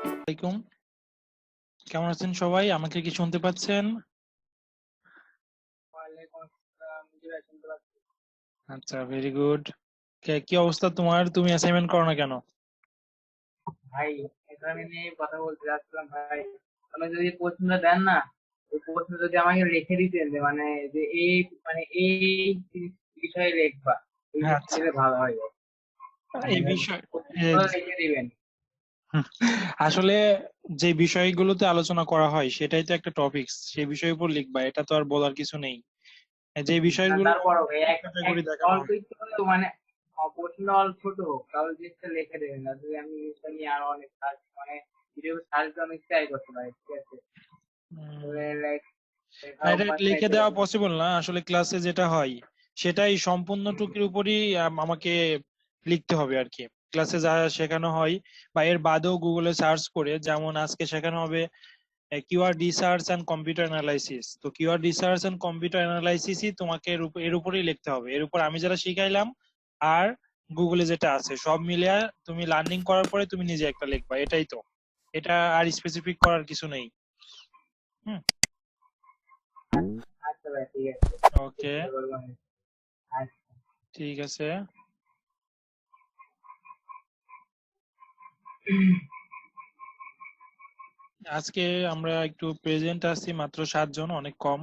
আলাইকুম, কেমন আছেন সবাই? আমাকে কি শুনতে পাচ্ছেন? আচ্ছা, ভেরি গুড। কি অবস্থা তোমার? তুমি অ্যাসাইনমেন্ট করো না কেন? ভাই, এটা আমি নিয়ে কথা বলতে যাচ্ছিলাম ভাই। আপনি যদি প্রশ্নটা দেন না, ওই প্রশ্ন যদি আমাকে লিখে দিতেন যে যে এই বিষয়ে লিখবা, এই হ্যাঁ, বিষয়ে আচ্ছা। লিখলে ভালো হয়। এই বিষয় প্রশ্নগুলো লিখে দিবেন। হুম, আসলে যে বিষয়গুলোতে আলোচনা করা হয় সেটাই তো একটা টপিকস, সেই বিষয়ের উপর লিখবা, এটা তো আর বলার কিছু নেই। যে না, বিষয়গুলো তারপরও ভাই এক এক ক্যাটাগরি দেখানো অল্প হয়। একটু হলেও প্রশ্ন অল্প ছোট হোক, তাহলে জিনিসটা লিখে দেবেন না। যদি আমি জিনিসটা নিয়ে আরো অনেক সার্চ ভিডিও সার্চ অনেক ট্রাই করতে পারি, ঠিক আছে? উম, তাহলে লাইক লেখার না, এটা অভ্যাসটা লিখে চলে দেওয়া যাবে। পসিবল না, আসলে ক্লাসে যেটা হয় সেটাই সম্পূর্ণ টুকির উপরই আমাকে লিখতে হবে আর কি। ক্লাসে যা শেখানো হয় বা এর বাদেও গুগলে সার্চ করে, যেমন আজকে শেখানো হবে keyword research and computer analysis. তো কিওয়ার্ড রিসার্চ এন্ড কম্পিউটার অ্যানালাইসিসই তোমাকে এর উপরেই লিখতে হবে, এর উপর আমি যেটা শিখাইলাম আর গুগলে যেটা আছে সব মিলিয়ে তুমি লার্নিং করার পরে তুমি নিজে একটা লিখবা, এটাই তো। এটা আর স্পেসিফিক করার কিছু নেই। হুম। আচ্ছা ভাই, ঠিক আছে। ওকে, চেষ্টা করবো আমি। আচ্ছা। ঠিক আছে। আজকে আমরা একটু প্রেজেন্ট আছি মাত্র 7 জন, অনেক কম।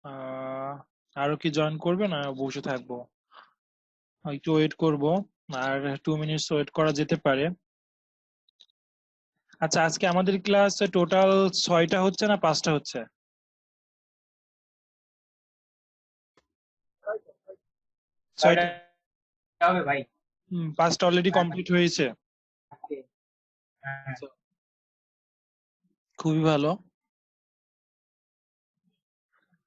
আহ আরো কি জয়েন করবে না বসে থাকবো? একটু ওয়েট করব, আর 2 মিনিটস ওয়েট করা যেতে পারে। আচ্ছা, আজকে আমাদের ক্লাস টোটাল 6টা হচ্ছে না 5টা হচ্ছে? কয়টা 6টা। হবে ভাই? 5টা অলরেডি কমপ্লিট হয়েছে। আজকে? হ্যাঁ। আচ্ছা, খুবই ভালো।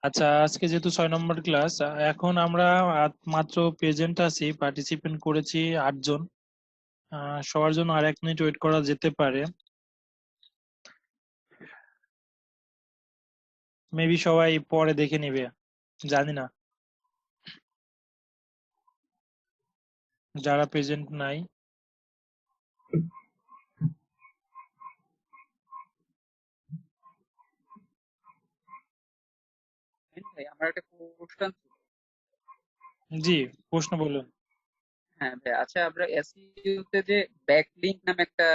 আচ্ছা, আজকে যেহেতু 6 নম্বর ক্লাস, এখন আমরা মাত্র প্রেজেন্ট আছি, পার্টিসিপেন্ট করেছি 8 জন। সবার জন্য আর 1 মিনিট ওয়েট করা যেতে পারে। মেবি সবাই পরে দেখে নিবে, জানি না, যারা প্রেজেন্ট নাই। ভাই, আমার একটা কোশ্চেন ছিল। জি, প্রশ্ন বলুন। হ্যাঁ ভাই, আচ্ছা, আমরা এসইও তে যে ব্যাকলিংক নামে একটা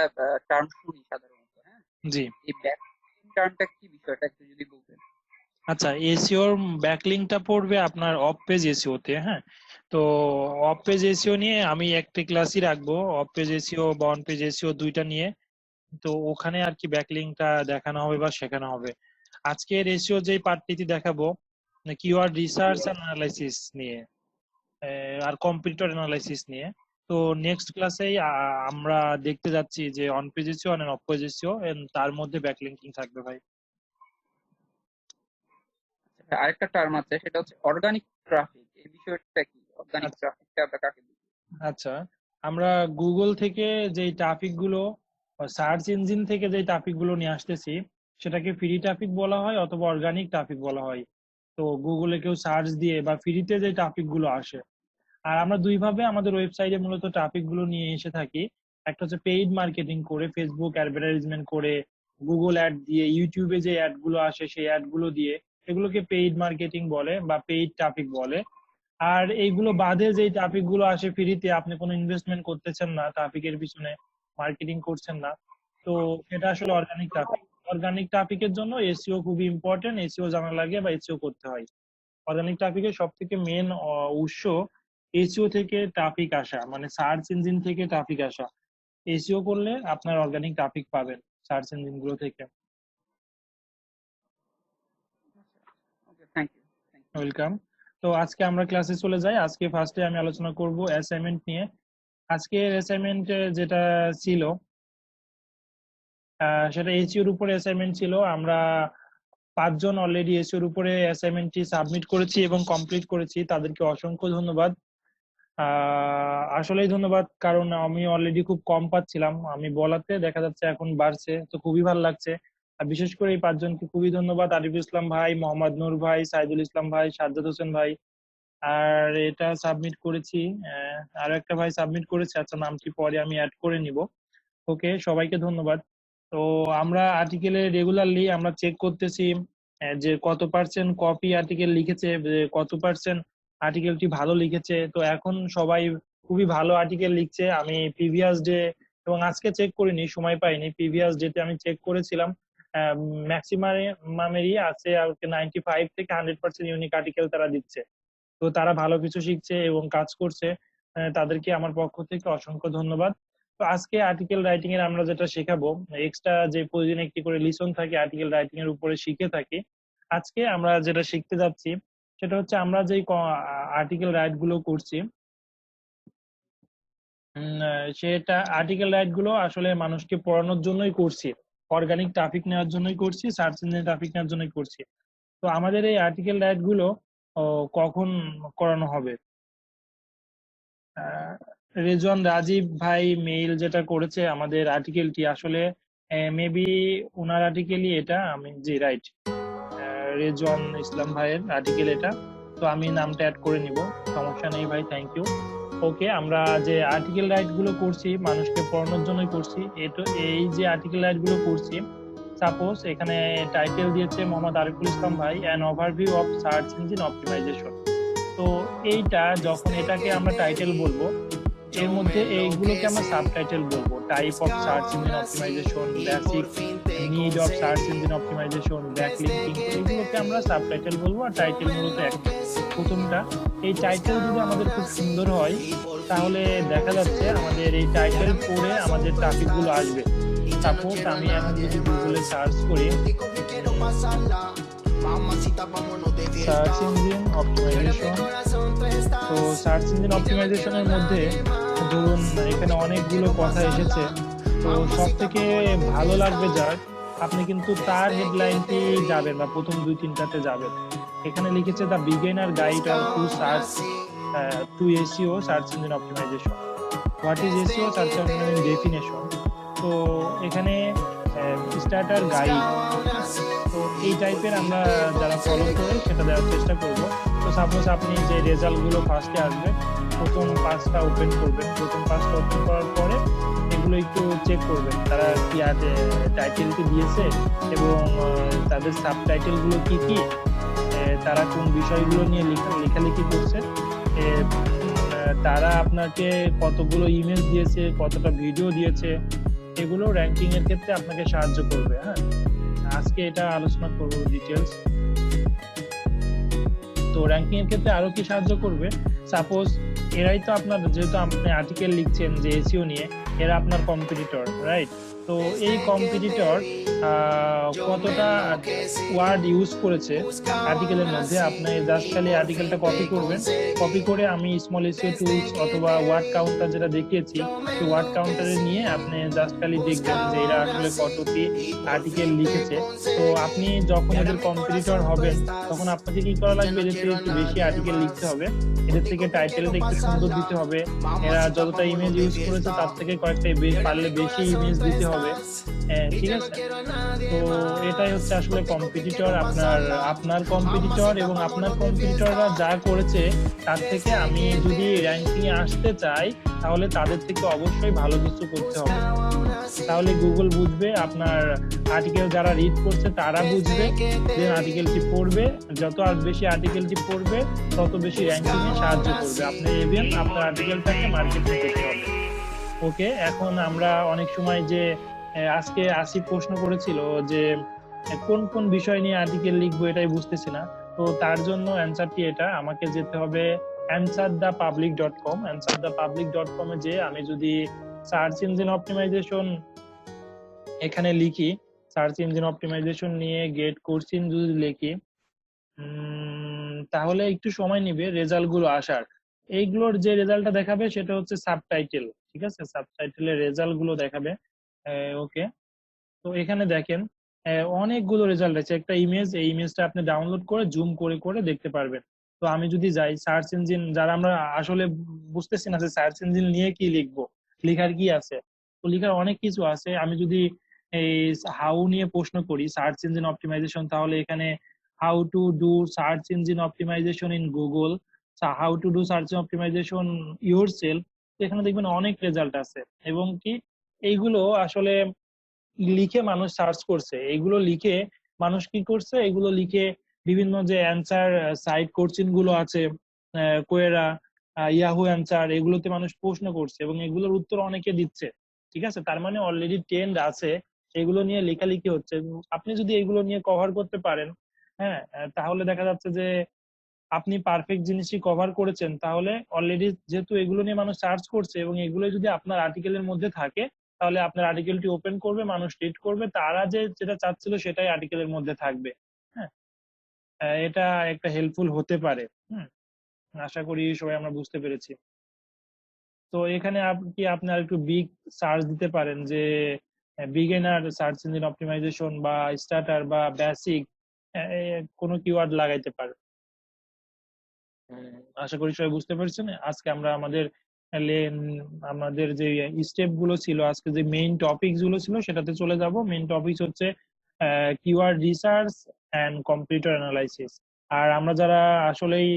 টার্ম শুনি সাধারণত, হ্যাঁ? জি, এই ব্যাকলিংক টার্মটা কি, বিষয়টা একটু যদি বলতেন। আচ্ছা, এসিওর ব্যাকলিংকটা পড়বে আপনার অফ পেজ এসিও তে। হ্যাঁ, তো অফ পেজ এসিও নিয়ে আমি একটা ক্লাসই রাখবো, অফ পেজ এসিও বা অন পেজ এসিও দুইটা নিয়ে। তো ওখানে আর কি ব্যাকলিংকটা দেখানো হবে বা শেখানো হবে। আজকের এসিও যেই পার্টটি দেখাবো কিওয়ার্ড রিসার্চ এন্ড অ্যানালাইসিস নিয়ে, আর কম্পিউটার অ্যানালাইসিস নিয়ে। তো নেক্সট ক্লাসেই আমরা দেখতে যাচ্ছি যে অন পেজ এসিও আর অফ পেজ এসিও, তার মধ্যে ব্যাকলিংকিং থাকবে ভাই। আচ্ছা, আরেকটা টার্ম আছে, সেটা হচ্ছে অর্গানিক ট্রাফিক। এই বিষয়টা কি? অর্গানিক আচ্ছা, ট্রাফিকটা আমরা কাকে বলি? আচ্ছা, আমরা গুগল থেকে যেই ট্রাফিক গুলো, সার্চ ইঞ্জিন থেকে যেই ট্রাফিক গুলো নিয়ে আসতেছি সেটাকে ফ্রি ট্রাফিক বলা হয় অথবা অর্গানিক ট্রাফিক বলা হয়। তো গুগলে কেউ সার্চ দিয়ে বা ফ্রিতে যে ট্রাফিক গুলো আসে, আর আমরা দুইভাবে আমাদের ওয়েবসাইটে মূলত ট্রাফিক গুলো নিয়ে এসে থাকি। একটা হচ্ছে পেইড মার্কেটিং করে, ফেসবুক অ্যাডভার্টাইজমেন্ট করে, গুগল অ্যাড দিয়ে, ইউটিউবে যে অ্যাড গুলো আসে সেই অ্যাড গুলো দিয়ে, এগুলোকে পেইড মার্কেটিং বলে বা পেইড ট্রাফিক বলে। আর এইগুলো বাদে যেই ট্রাফিক গুলো আসে ফ্রিতে, আপনি কোনো ইনভেস্টমেন্ট করতেছেন না, ট্রাফিকের পিছনে মার্কেটিং করছেন না, তো সেটা আসলে অর্গানিক ট্রাফিক। অর্গানিক ট্রাফিকের জন্য এসইও খুবই ইম্পর্টেন্ট, এসইও জানা লাগে বা এসইও করতে হয়। অর্গানিক ট্রাফিকের সব থেকে মেন উৎস এসইও থেকে ট্রাফিক আসা, মানে সার্চ ইঞ্জিন থেকে ট্রাফিক আসা। এসইও করলে আপনার অর্গানিক ট্রাফিক পাবেন সার্চ ইঞ্জিন গুলো থেকে। Okay, thank you. Thank you. Welcome. তো আজকে আমরা ক্লাসে চলে যাই। আজকে ফার্স্টে আমি আলোচনা করব অ্যাসাইনমেন্ট নিয়ে। আজকের অ্যাসাইনমেন্ট যেটা ছিল, সেটা এসইওর উপরে অ্যাসাইনমেন্ট ছিল। আমরা 5 জন অলরেডি এসইওর উপরে অ্যাসাইনমেন্টটি সাবমিট করেছি এবং কমপ্লিট করেছি, তাদেরকে অসংখ্য ধন্যবাদ। আসলেই ধন্যবাদ, কারণ আমি অলরেডি খুব কম পাচ্ছিলাম, আমি বলাতে দেখা যাচ্ছে এখন বাড়ছে, তো খুবই ভালো লাগছে। আর বিশেষ করে এই 5 জনকে খুবই ধন্যবাদ, আরিফুল ইসলাম ভাই, মোহাম্মদ নূর ভাই, সাইদুল ইসলাম ভাই, সাজ্জাদ হোসেন ভাই। আর এটা সাবমিট করেছি, আরো একটা ভাই সাবমিট করেছে, আচ্ছা নামটি পরে আমি অ্যাড করে নিব। ওকে, সবাইকে ধন্যবাদ। তো আমরা আর্টিকেলে রেগুলারলি আমরা চেক করতেছি যে কত পার্সেন্ট কপি আর্টিকেল লিখেছে, কত পার্সেন্ট আর্টিকেলটি ভালো লিখেছে। তো এখন সবাই খুবই ভালো আর্টিকেল লিখছে। আমি প্রিভিয়াস ডে এবং আজকে চেক করিনি, সময় পাইনি, প্রিভিয়াস ডেতে আমি চেক করেছিলাম, ম্যাক্সিমামেরই আছে আর 95 থেকে 100% ইউনিক আর্টিকেল তারা দিচ্ছে। তো তারা ভালো কিছু শিখছে এবং কাজ করছে, তাদেরকে আমার পক্ষ থেকে অসংখ্য ধন্যবাদ। তো আজকে আর্টিকেল রাইটিং এর আমরা যেটা শেখাবো, এক্সট্রা যে প্রতিদিন একটি করে লিসন থাকে আর্টিকেল রাইটিং এর উপরে শিখে থাকি, আজকে আমরা যেটা শিখতে যাচ্ছি সেটা হচ্ছে আমরা যেই আর্টিকেল রাইট গুলো করছি, সেটা আর্টিকেল রাইট গুলো আসলে মানুষকে পড়ানোর জন্যই করছি, অর্গানিক ট্রাফিক নেওয়ার জন্যই করছি, সার্চ ইঞ্জিন ট্রাফিক নেওয়ার জন্যই করছি। তো আমাদের এই আর্টিকেল রাইট গুলো কখন করানো হবে? রেজওয়ান রাজীব ভাই মেইল যেটা করেছে আমাদের আর্টিকেলটি, আসলে মেবি ওনার আর্টিকেলই এটা, আমি জি রাইট, রেজওয়ান ইসলাম ভাইয়ের আর্টিকেল এটা। তো আমি নামটা অ্যাড করে নিব, সমস্যা নেই ভাই, থ্যাংক ইউ। ওকে, আমরা যে আর্টিকেল রাইট গুলো করছি মানুষকে পড়ানোর জন্যই করছি। এই যে আর্টিকেল রাইট গুলো করছি, সাপোজ এখানে টাইটেল দিয়েছে মোহাম্মদ আরিফুল ইসলাম ভাই, an overview of search engine optimisation. তো এইটা যখন এটাকে আমরা টাইটেল বলবো, এর মধ্যে এইগুলোকে আমরা সাবটাইটেল বলবো, type of search engine optimisation, basic need of search engine optimisation, backlinking, এগুলোকে আমরা সাবটাইটেল বলবো। আর টাইটেল মূলত একটা, প্রথমটা। এই টাইটেল যদি আমাদের খুব সুন্দর হয় তাহলে দেখা যাচ্ছে আমাদের এই টাইটেল পড়ে আমাদের ট্রাফিক গুলো আসবে। সাপোজ আমি এখন যদি গুগলে সার্চ করি সার্চ ইঞ্জিন অপটিমাইজেশন, তো সার্চ ইঞ্জিন অপটিমাইজেশনের মধ্যে ধরুন এখানে অনেকগুলো কথা এসেছে, তো সব থেকে ভালো লাগবে যার, আপনি কিন্তু তার হেডলাইনটি যাবেন বা প্রথম 2-3টাতে যাবেন। এখানে লিখেছে the beginner guide to search to SEO search engine optimisation, what is SEO search engine definition. তো এখানে স্টার্টার গাইড, তো এই টাইপের আমরা যারা ফলো করে সেটা দেওয়ার চেষ্টা করব। তো সাপোজ আপনি যে রেজাল্ট গুলো ফার্স্টে আসবে, প্রথম 5টা ওপেন করবেন, প্রথম 5টা ওপেন করার পরে এগুলো একটু চেক করবেন তারা কি টাইটেলটি দিয়েছে এবং তাদের সাবটাইটেল গুলো কি কি, তারা কোন বিষয়গুলো নিয়ে লেখালেখি করছে, তারা আপনাকে কতগুলো ইমেজ দিয়েছে, কতটা ভিডিও দিয়েছে, এগুলো র্যাঙ্কিং এর ক্ষেত্রে আপনাকে সাহায্য করবে। হ্যাঁ, আজকে এটা আলোচনা করবো ডিটেলস। তো র্যাঙ্কিং এর ক্ষেত্রে আরো কি সাহায্য করবে, সাপোজ এরাই তো আপনার, যেহেতু আপনি আর্টিকেল লিখছেন যে এসইও নিয়ে, এরা আপনার কম্পিটিটর, রাইট? তো এই কম্পিটিটর কতটা ওয়ার্ড ইউজ করেছে আর্টিকেলের মধ্যে, আপনি জাস্ট খালি আর্টিকেলটা কপি করবেন, কপি করে আমি স্মল এসইও টুলস অথবা ওয়ার্ড কাউন্টার যেটা দেখিয়েছি, সেই ওয়ার্ড কাউন্টারে নিয়ে আপনি জাস্ট খালি দেখবেন যে এরা আসলে কতটি আর্টিকেল লিখেছে। তো আপনি যখন এদের কম্পিটিটর হবেন তখন আপনাকে কি করা লাগবে, এদের থেকে একটু বেশি আর্টিকেল লিখতে হবে, এদের থেকে টাইটেলটা একটু সুন্দর দিতে হবে, এরা যতটা ইমেজ ইউজ করেছে তার থেকে কয়েকটা পারলে বেশি ইমেজ দিতে হবে। ঠিক আছে? তো এটাই হচ্ছে আসলে কম্পিটিটর, আপনার কম্পিটিটর এবং আপনার কম্পিটিটররা যা করেছে তার থেকে আমি যদি র্যাঙ্কিং এ আসতে চাই তাহলে তাদের থেকে অবশ্যই ভালো কিছু করতে হবে। তাহলে গুগল বুঝবে, আপনার আর্টিকেল যারা রিড করছে তারা বুঝবে, যে আর্টিকেলটি পড়বে, যত আর বেশি আর্টিকেলটি পড়বে তত বেশি র্যাঙ্কিং এ সাহায্য করবে। আপনি ইভেন আপনার আর্টিকেলটাকে মার্কেটিং করতে হবে। ওকে, এখন আমরা অনেক সময় যে আজকে আসিফ প্রশ্ন করেছিল যে কোন কোন বিষয় নিয়ে আর্টিকেল লিখবো এটাই বুঝতেছি না, তো তার জন্য অ্যান্সারটি এটা, আমাকে যেতে হবে answerthepublic.com। answerthepublic.com এ যে আমি যদি সার্চ ইঞ্জিন অপটিমাইজেশন এখানে লিখি, সার্চ ইঞ্জিন অপটিমাইজেশন নিয়ে গেট কোর্সিন যদি লিখি, তাহলে একটু সময় নিবে রেজাল্ট গুলো আসার। এইগুলোর যে রেজাল্টটা দেখাবে সেটা হচ্ছে সাবটাইটেল, ঠিক আছে? সাবটাইটেলের রেজাল্ট গুলো দেখাবে। ওকে, তো এখানে দেখেন অনেকগুলো রেজাল্ট আছে, একটা ইমেজ, এই ইমেজটা আপনি ডাউনলোড করে জুম করে করে দেখতে পারবেন। তো আমি যদি যাই সার্চ ইঞ্জিন, যারা আমরা আসলে বুঝতেছি না যে সার্চ ইঞ্জিন নিয়ে কি লিখবো, লিখার কি আছে, তো লিখার অনেক কিছু আছে। আমি যদি এই হাউ নিয়ে প্রশ্ন করি সার্চ ইঞ্জিন অপটিমাইজেশন, তাহলে এখানে how to do search engine optimisation in Google, how to do search optimisation yourself, এখানে দেখবেন অনেক রেজাল্ট আছে। এবং কি এইগুলো আসলে লিখে মানুষ সার্চ করছে, এগুলো লিখে মানুষ কি করছে, এগুলো লিখে বিভিন্ন যে অ্যান্সার সাইট কোশ্চেন গুলো আছে, কোয়েরা, ইয়াহু অ্যান্সার, এগুলোতে মানুষ প্রশ্ন করছে এবং এগুলোর উত্তর অনেকে দিচ্ছে। ঠিক আছে, তার মানে অলরেডি ট্রেন্ড আছে, এগুলো নিয়ে লেখালেখি হচ্ছে। আপনি যদি এগুলো নিয়ে কভার করতে পারেন, হ্যাঁ, তাহলে দেখা যাচ্ছে যে আপনি পারফেক্ট জিনিসই কভার করেছেন। তাহলে অলরেডি যেহেতু এগুলো নিয়ে মানুষ সার্চ করছে এবং এগুলো যদি আপনার আর্টিকেলের মধ্যে থাকে, তাহলে আপনার আর্টিকেলটি ওপেন করবে, মানুষ রিড করবে, তারা যে যেটা চাচ্ছিল সেটাই আর্টিকেলের মধ্যে থাকবে। হ্যাঁ, এটা একটা হেল্পফুল হতে পারে। হুম, আশা করি সবাই আমরা বুঝতে পেরেছি। তো এখানে কি আপনি আর একটু বিগ সার্চ দিতে পারেন, যে বিগিনার সার্চ ইঞ্জিন অপটিমাইজেশন বা স্টার্টার বা বেসিক, কোনো কিওয়ার্ড লাগাইতে পারেন। আশা করি সবাই বুঝতে পেরেছেন। আজকে আমরা আমাদের যে স্টেপ গুলো ছিল, আজকে যে মেইন টপিক গুলো ছিল সেটাতে চলে যাব। মেইন টপিক হচ্ছে keyword research and computer analysis. আর আমরা যারা আসলেই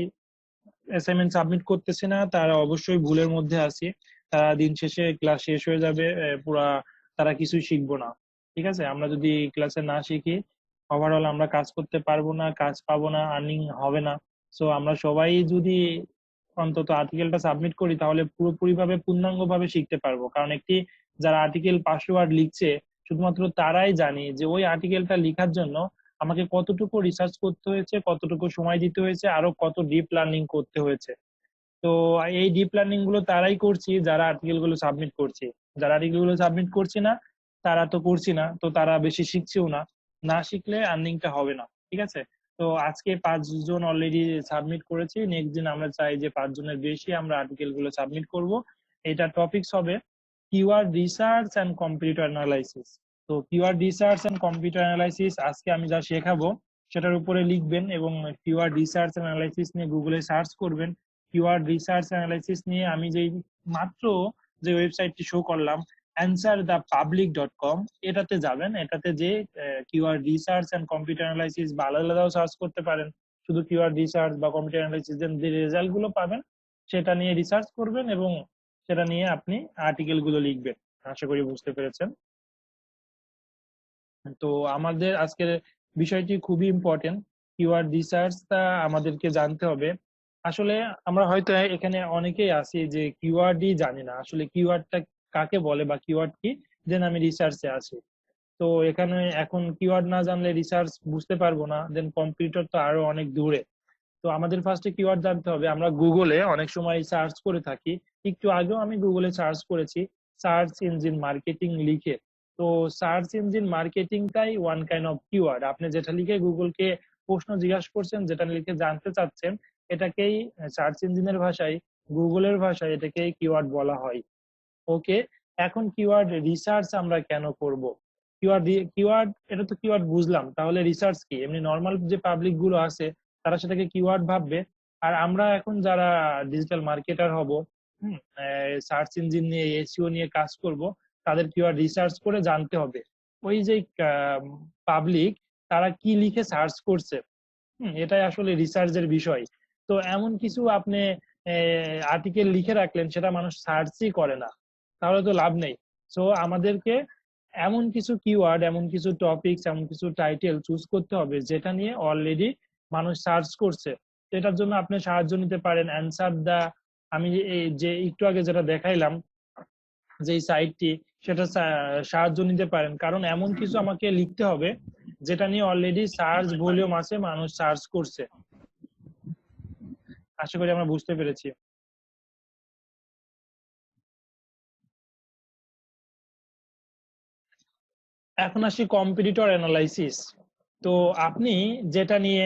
অ্যাসাইনমেন্ট সাবমিট করতেছি না, তারা অবশ্যই ভুলের মধ্যে আছি। তারা দিন শেষে ক্লাস শেষ হয়ে যাবে, পুরা তারা কিছুই শিখবো না। ঠিক আছে, আমরা যদি ক্লাসে না শিখি, ওভারঅল আমরা কাজ করতে পারবো না, কাজ পাবো না, আর্নিং হবে না। সো আমরা সবাই যদি অন্তত আর্টিকেলটা সাবমিট করি, তাহলে পুরোপুরি ভাবে পূর্ণাঙ্গ ভাবে শিখতে পারবো। কারণ যারা আর্টিকেল 500 ওয়ার্ড লিখছে, শুধুমাত্র তারাই জানি যে ওই আর্টিকেলটা লেখার জন্য আমাকে কতটুকু রিসার্চ করতে হয়েছে, কতটুকু সময় দিতে হয়েছে, আরো কত ডিপ লার্নিং করতে হয়েছে। তো এই ডিপ লার্নিং গুলো তারাই করছি যারা আর্টিকেল গুলো সাবমিট করছি। যারা আর্টিকেল গুলো সাবমিট করছি না, তারা তো করছি না, তো তারা বেশি শিখছেও না। না শিখলে আর্নিংটা হবে না। ঠিক আছে, তো আজকে 5 জন অলরেডি সাবমিট করেছি। নেক্সট দিন আমরা চাই যে 5 জনের বেশি আমরা আর্টিকেল গুলো সাবমিট করব। এটা টপিকস হবে keyword research and computer analysis. তো keyword research and computer analysis আজকে আমি যা শেখাবো সেটার উপরে লিখবেন, এবং কিওয়ার্ড রিসার্চ অ্যানালাইসিস নিয়ে গুগলে সার্চ করবেন। কিওয়ার্ড রিসার্চ অ্যানালাইসিস নিয়ে আমি মাত্র যে ওয়েবসাইটটি শো করলাম, answerthepublic.com, এটাতে যাবেন। এটাতে যে keyword research and computer analysis বা আলাদা আলাদাও সার্চ করতে পারেন। শুধু কিওয়ার্ড রিসার্চ বা কম্পিউটার অ্যানালাইসিস যে রেজাল্ট গুলো পাবেন সেটা নিয়ে রিসার্চ করবেন এবং সেটা নিয়ে আপনি আর্টিকেল গুলো লিখবেন। আশা করি বুঝতে পেরেছেন। তো আমাদের আজকের বিষয়টি খুবই ইম্পর্টেন্ট। কিওয়ার্ড রিসার্চটা আমাদেরকে জানতে হবে। আসলে আমরা হয়তো এখানে অনেকেই আছি যে কিওয়ার্ডই জানি না, আসলে কিওয়ার্ডটা কাকে বলে বা কিওয়ার্ড কি, দেন আমি রিসার্চে আসি। তো এখানে এখন কিওয়ার্ড না জানলে রিসার্চ বুঝতে পারবো না, দেন কম্পিউটার তো আরো অনেক দূরে। তো আমাদের ফার্স্টে কিওয়ার্ড জানতে হবে। আমরা গুগলে অনেক সময় সার্চ করে থাকি, একটু আগেও আমি গুগলে সার্চ করেছি সার্চ ইঞ্জিন মার্কেটিং লিখে। তো সার্চ ইঞ্জিন মার্কেটিংটাই ওয়ান কাইন্ড অফ কিওয়ার্ড। আপনি যেটা লিখে গুগলকে প্রশ্ন জিজ্ঞাসা করছেন, যেটা লিখে জানতে চাচ্ছেন, এটাকেই সার্চ ইঞ্জিনের ভাষায়, গুগলের ভাষায় এটাকেই কিওয়ার্ড বলা হয়। ওকে, এখন কিওয়ার্ড রিসার্চ আমরা কেন করব? কিওয়ার্ড এটা তো কিওয়ার্ড বুঝলাম, তাহলে রিসার্চ কি? এমনি নর্মাল যে পাবলিক গুলো আছে তারা সেটাকে কিওয়ার্ড ভাববে। আর আমরা এখন যারা ডিজিটাল মার্কেটার হব, সার্চ ইঞ্জিন নিয়ে, এসইও নিয়ে কাজ করব, তাদের কিওয়ার্ড রিসার্চ করে জানতে হবে ওই যে পাবলিক তারা কি লিখে সার্চ করছে। এটাই আসলে রিসার্চের বিষয়। তো এমন কিছু আপনি আর্টিকেল লিখে রাখলেন, সেটা মানুষ সার্চই করে না, তাহলে তো লাভ নেই। সো আমাদেরকে এমন কিছু কিওয়ার্ড, এমন কিছু টপিকস, এমন কিছু টাইটেল চুজ করতে হবে যেটা নিয়ে অলরেডি মানুষ সার্চ করছে। এটার জন্য আপনি সাহায্য নিতে পারেন অ্যান্সার দা, আমি এই যে একটু আগে যেটা দেখাইলাম যে সাইটটি, সেটা সাহায্য নিতে পারেন। কারণ এমন কিছু আমাকে লিখতে হবে যেটা নিয়ে অলরেডি সার্চ ভলিউম আছে, মানুষ সার্চ করছে। আশা করি আমরা বুঝতে পেরেছি। এখন আসি কম্পিটিটর অ্যানালাইসিস। তো আপনি যেটা নিয়ে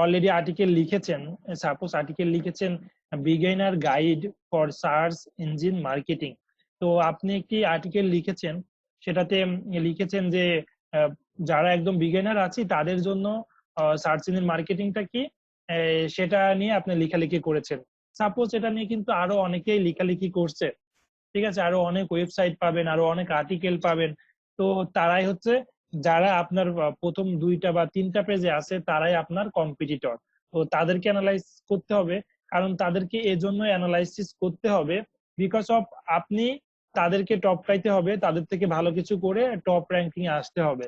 অলরেডি আর্টিকেল লিখেছেন, সাপোজ আর্টিকেল লিখেছেন beginner guide for search engine marketing. তো আপনি একটি আর্টিকেল লিখেছেন, সেটাতে লিখেছেন যে যারা একদম বিগিনার আছে তাদের জন্য সার্চ ইঞ্জিন মার্কেটিংটা কি, সেটা নিয়ে আপনি লেখালেখি করেছেন। সাপোজ এটা নিয়ে কিন্তু আরো অনেকেই লেখালেখি করছে। ঠিক আছে, আরো অনেক ওয়েবসাইট পাবেন, আরো অনেক আর্টিকেল পাবেন। তো তারাই হচ্ছে যারা আপনার প্রথম 2টা বা 3টা পেজে আছে, তারাই আপনার কম্পিটিটর। তো তাদেরকে অ্যানালাইজ করতে হবে। কারণ তাদেরকে এজন্য অ্যানালাইসিস করতে হবে বিকজ অফ আপনি তাদেরকে টপকাইতে হবে, তাদের থেকে ভালো কিছু করে টপ র্যাঙ্কিং এ আসতে হবে।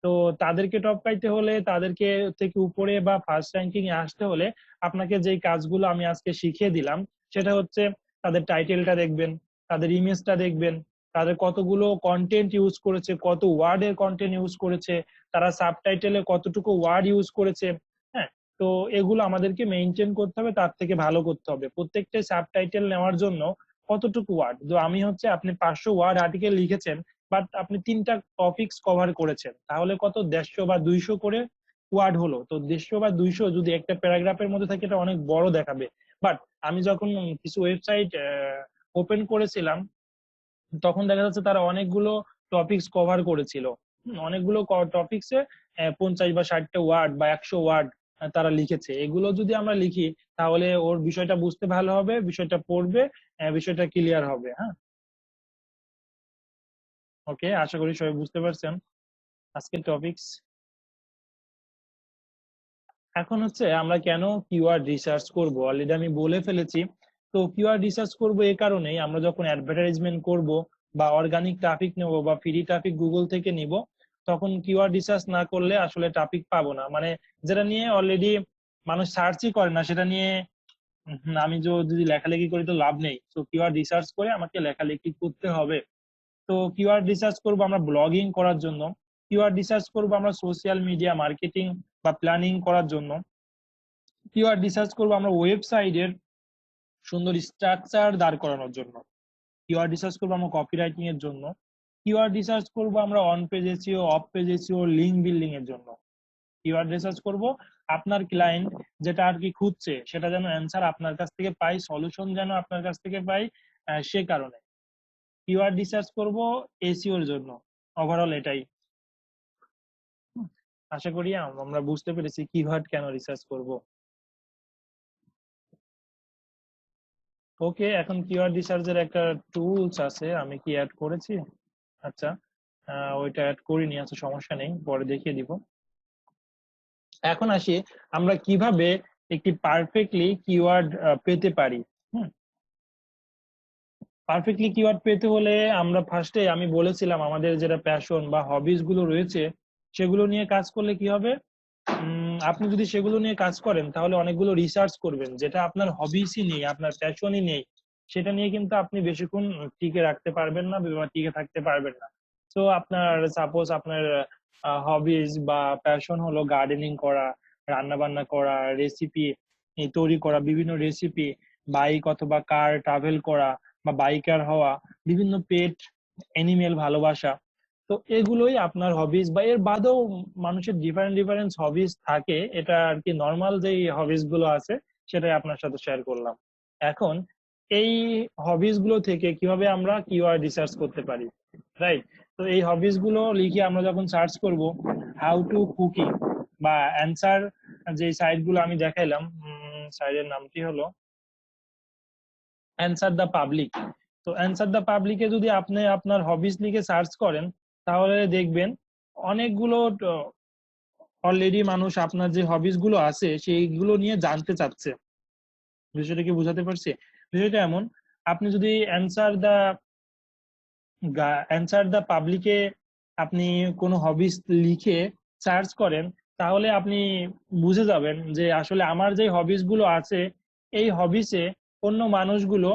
তো তাদেরকে টপকাইতে হলে, তাদেরকে থেকে উপরে বা ফার্স্ট র্যাঙ্কিং এ আসতে হলে আপনাকে যেই কাজগুলো আমি আজকে শিখিয়ে দিলাম সেটা হচ্ছে তাদের টাইটেলটা দেখবেন, তাদের ইমেজটা দেখবেন, তাদের কতগুলো কন্টেন্ট ইউজ করেছে, কত ওয়ার্ডের কন্টেন্ট ইউজ করেছে, তারা সাবটাইটেলে কতটুকু ওয়ার্ড ইউজ করেছে। হ্যাঁ, তো এগুলো আমাদেরকে মেনটেন করতে হবে, তার থেকে ভালো করতে হবে। প্রত্যেকটা সাবটাইটেল নেওয়ার জন্য কতটুকু ওয়ার্ড, তো আমি হচ্ছে আপনি 500 ওয়ার্ড আর্টিকেল লিখেছেন, বাট আপনি 3টা টপিকস কভার করেছেন, তাহলে কত 150 বা 200 করে ওয়ার্ড হলো। তো 150 বা 200 যদি একটা প্যারাগ্রাফের মধ্যে থাকে এটা অনেক বড় দেখাবে। বাট আমি যখন কিছু ওয়েবসাইট ওপেন করেছিলাম তখন দেখা যাচ্ছে তারা অনেকগুলো টপিকস কভার করেছিল। অনেকগুলো টপিকসে 50 বা 60টা ওয়ার্ড বা 100 ওয়ার্ড তারা লিখেছে। এগুলো যদি আমরা লিখি তাহলে ওর বিষয়টা বুঝতে ভালো হবে, বিষয়টা পড়বে, বিষয়টা ক্লিয়ার হবে। হ্যাঁ, ওকে, আশা করি সবাই বুঝতে পারছেন আজকের টপিকস। এখন হচ্ছে আমরা কেন কিওয়ার্ড রিসার্চ করব, অলরেডি আমি বলে ফেলেছি। তো কিওয়ার্ড রিসার্চ করব এই কারণেই, আমরা যখন অ্যাডভার্টাইজমেন্ট করব বা অর্গানিক ট্রাফিক নেব বা ফ্রি ট্রাফিক গুগল থেকে নিব, তখন কিওয়ার্ড রিসার্চ না করলে আসলে ট্রাফিক পাবো না। মানে যেটা নিয়ে অলরেডি মানুষ সার্চই করে না সেটা নিয়ে আমি যদি লেখালেখি করি তো লাভ নেই। তো কিওয়ার্ড রিসার্চ করে আমাকে লেখালেখি করতে হবে। তো কিওয়ার্ড রিসার্চ করব আমরা ব্লগিং করার জন্য, কিওয়ার্ড রিসার্চ করব আমরা সোশ্যাল মিডিয়া মার্কেটিং বা প্ল্যানিং করার জন্য, কিওয়ার্ড রিসার্চ করবো আমরা ওয়েবসাইটের সুন্দর স্ট্রাকচার দাঁড় করানোর জন্য, কিওয়ার্ড রিসার্চ করবো আমরা কপি রাইটিং এর জন্য, কিওয়ার্ড রিসার্চ করবো আমরা on page SEO, of page SEO, link building এর জন্য। কিওয়ার্ড রিসার্চ করব আপনার ক্লায়েন্ট যেটা আর কি খুঁজছে সেটা যেন অ্যান্সার আপনার কাছ থেকে পাই, সলিউশন যেন আপনার কাছ থেকে পাই। সে কারণে কিওয়ার্ড রিসার্চ করব এসইও এর জন্য। ওভারঅল এটাই। আশা করি আমরা বুঝতে পেরেছি কিওয়ার্ড কেন রিসার্চ করব। ওকে, এখন কিওয়ার্ড রিসার্চের একটা টুলস আছে, আমি কি অ্যাড করেছি? আচ্ছা, ওইটা অ্যাড করিনি, আচ্ছা সমস্যা নেই, পরে দেখিয়ে দিব। এখন আসি আমরা কিভাবে একটি পারফেক্টলি কিওয়ার্ড পেতে পারি। হুম, পারফেক্টলি কিওয়ার্ড পেতে হলে আমরা ফার্স্টে আমি বলেছিলাম আমাদের যেটা প্যাশন বা হবিস গুলো রয়েছে সেগুলো নিয়ে কাজ করলে কি হবে। আপনি যদি সেগুলো নিয়ে কাজ করেন তাহলে অনেকগুলো রিসার্চ করবেন, যেটা আপনার হবিসই নেই, আপনার প্যাশনই নেই, সেটা নিয়ে কিন্তু আপনি বেশিক্ষণ টিকে রাখতে পারবেন না বা টিকে থাকতে পারবেন না। তো আপনার সাপোজ আপনার হবিস বা প্যাশন হলো গার্ডেনিং করা, রান্না বান্না করা, রেসিপি তৈরি করা, বিভিন্ন রেসিপি, বাইক অথবা কার ট্রাভেল করা বা বাইকার হওয়া, বিভিন্ন পেট অ্যানিমেল ভালোবাসা। তো এগুলোই আপনার হবিস, বা এর বাদেও মানুষের ডিফারেন্ট ডিফারেন্ট হবিস থাকে, এটা আর কি নর্মাল যেই হবিস গুলো আছে সেটাই আপনার সাথে শেয়ার করলাম। এখন এই হবিস গুলো থেকে কিভাবে আমরা কিওয়ার্ড রিসার্চ করতে পারি, রাইট? তো এই হবিস গুলো লিখে আমরা যখন সার্চ করব, হাউ টু কুকিং বা অ্যান্সার, যে সাইট গুলো আমি দেখাইলাম, সাইটের নামটি হলো অ্যান্সার দ্য পাবলিক। তো অ্যান্সার দ্য পাবলিকে যদি আপনি আপনার হবিস লিখে সার্চ করেন তাহলে দেখবেন অনেকগুলো অলরেডি মানুষ আপনার যে হবিস গুলো আছে সেইগুলো নিয়ে জানতে চাচ্ছে। বিষয়টা কি বুঝাতে পারছি? বিষয়টা এমন, আপনি যদি অ্যান্সার দ্য পাবলিকে আপনি কোনো হবিস লিখে সার্চ করেন তাহলে আপনি বুঝে যাবেন যে আসলে আমার যে হবিস গুলো আছে এই হবিসে অন্য মানুষগুলো